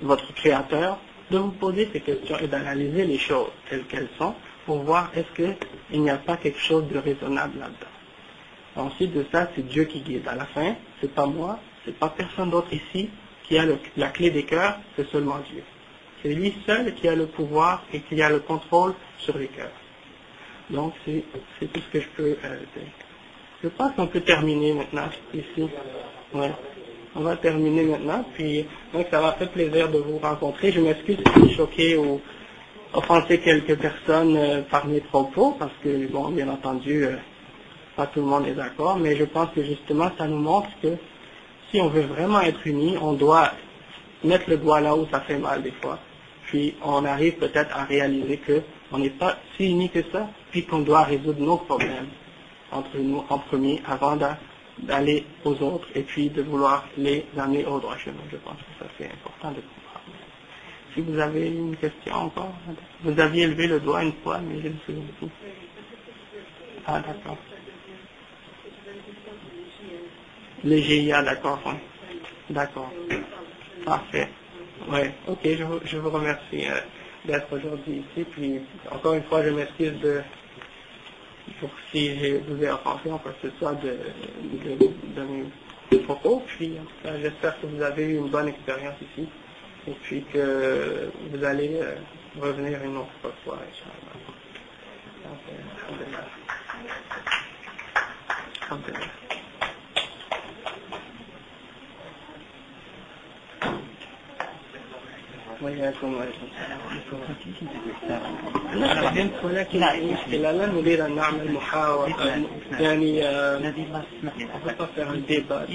votre créateur, de vous poser ces questions et d'analyser les choses telles qu'elles sont pour voir est-ce qu'il n'y a pas quelque chose de raisonnable là-dedans. Ensuite de ça, c'est Dieu qui guide. À la fin, c'est pas moi, c'est pas personne d'autre ici qui a la clé des cœurs, c'est seulement Dieu. C'est lui seul qui a le pouvoir et qui a le contrôle sur les cœurs. Donc c'est tout ce que je peux dire. Je pense qu'on peut terminer maintenant ici. Ouais. On va terminer maintenant, puis donc ça m'a fait plaisir de vous rencontrer. Je m'excuse si j'ai choqué ou offensé quelques personnes par mes propos, parce que bon, bien entendu, pas tout le monde est d'accord, mais je pense que justement ça nous montre que si on veut vraiment être unis, on doit mettre le doigt là où ça fait mal des fois. Puis on arrive peut-être à réaliser qu'on n'est pas si unis que ça, puis qu'on doit résoudre nos problèmes entre nous en premier avant d'aller aux autres et puis de vouloir les amener au droit chemin. Je pense que ça c'est important de comprendre. Si vous avez une question encore, vous aviez élevé le doigt une fois, mais je ne me souviens plus. Ah d'accord. Les GIA, d'accord, oui. D'accord. Parfait. Oui, ok, je vous remercie d'être aujourd'hui ici. Puis, encore une fois, je m'excuse pour si je vous ai offensé en quoi que ce soit de mes propos. Puis, en tout cas, j'espère que vous avez eu une bonne expérience ici. Et puis que vous allez revenir une autre fois, Inch'Allah. Alhamdulillah. وإياكم أنا فهمت ولكن المشكلة لا نريد أن نعمل محاورة يعني faire un débat.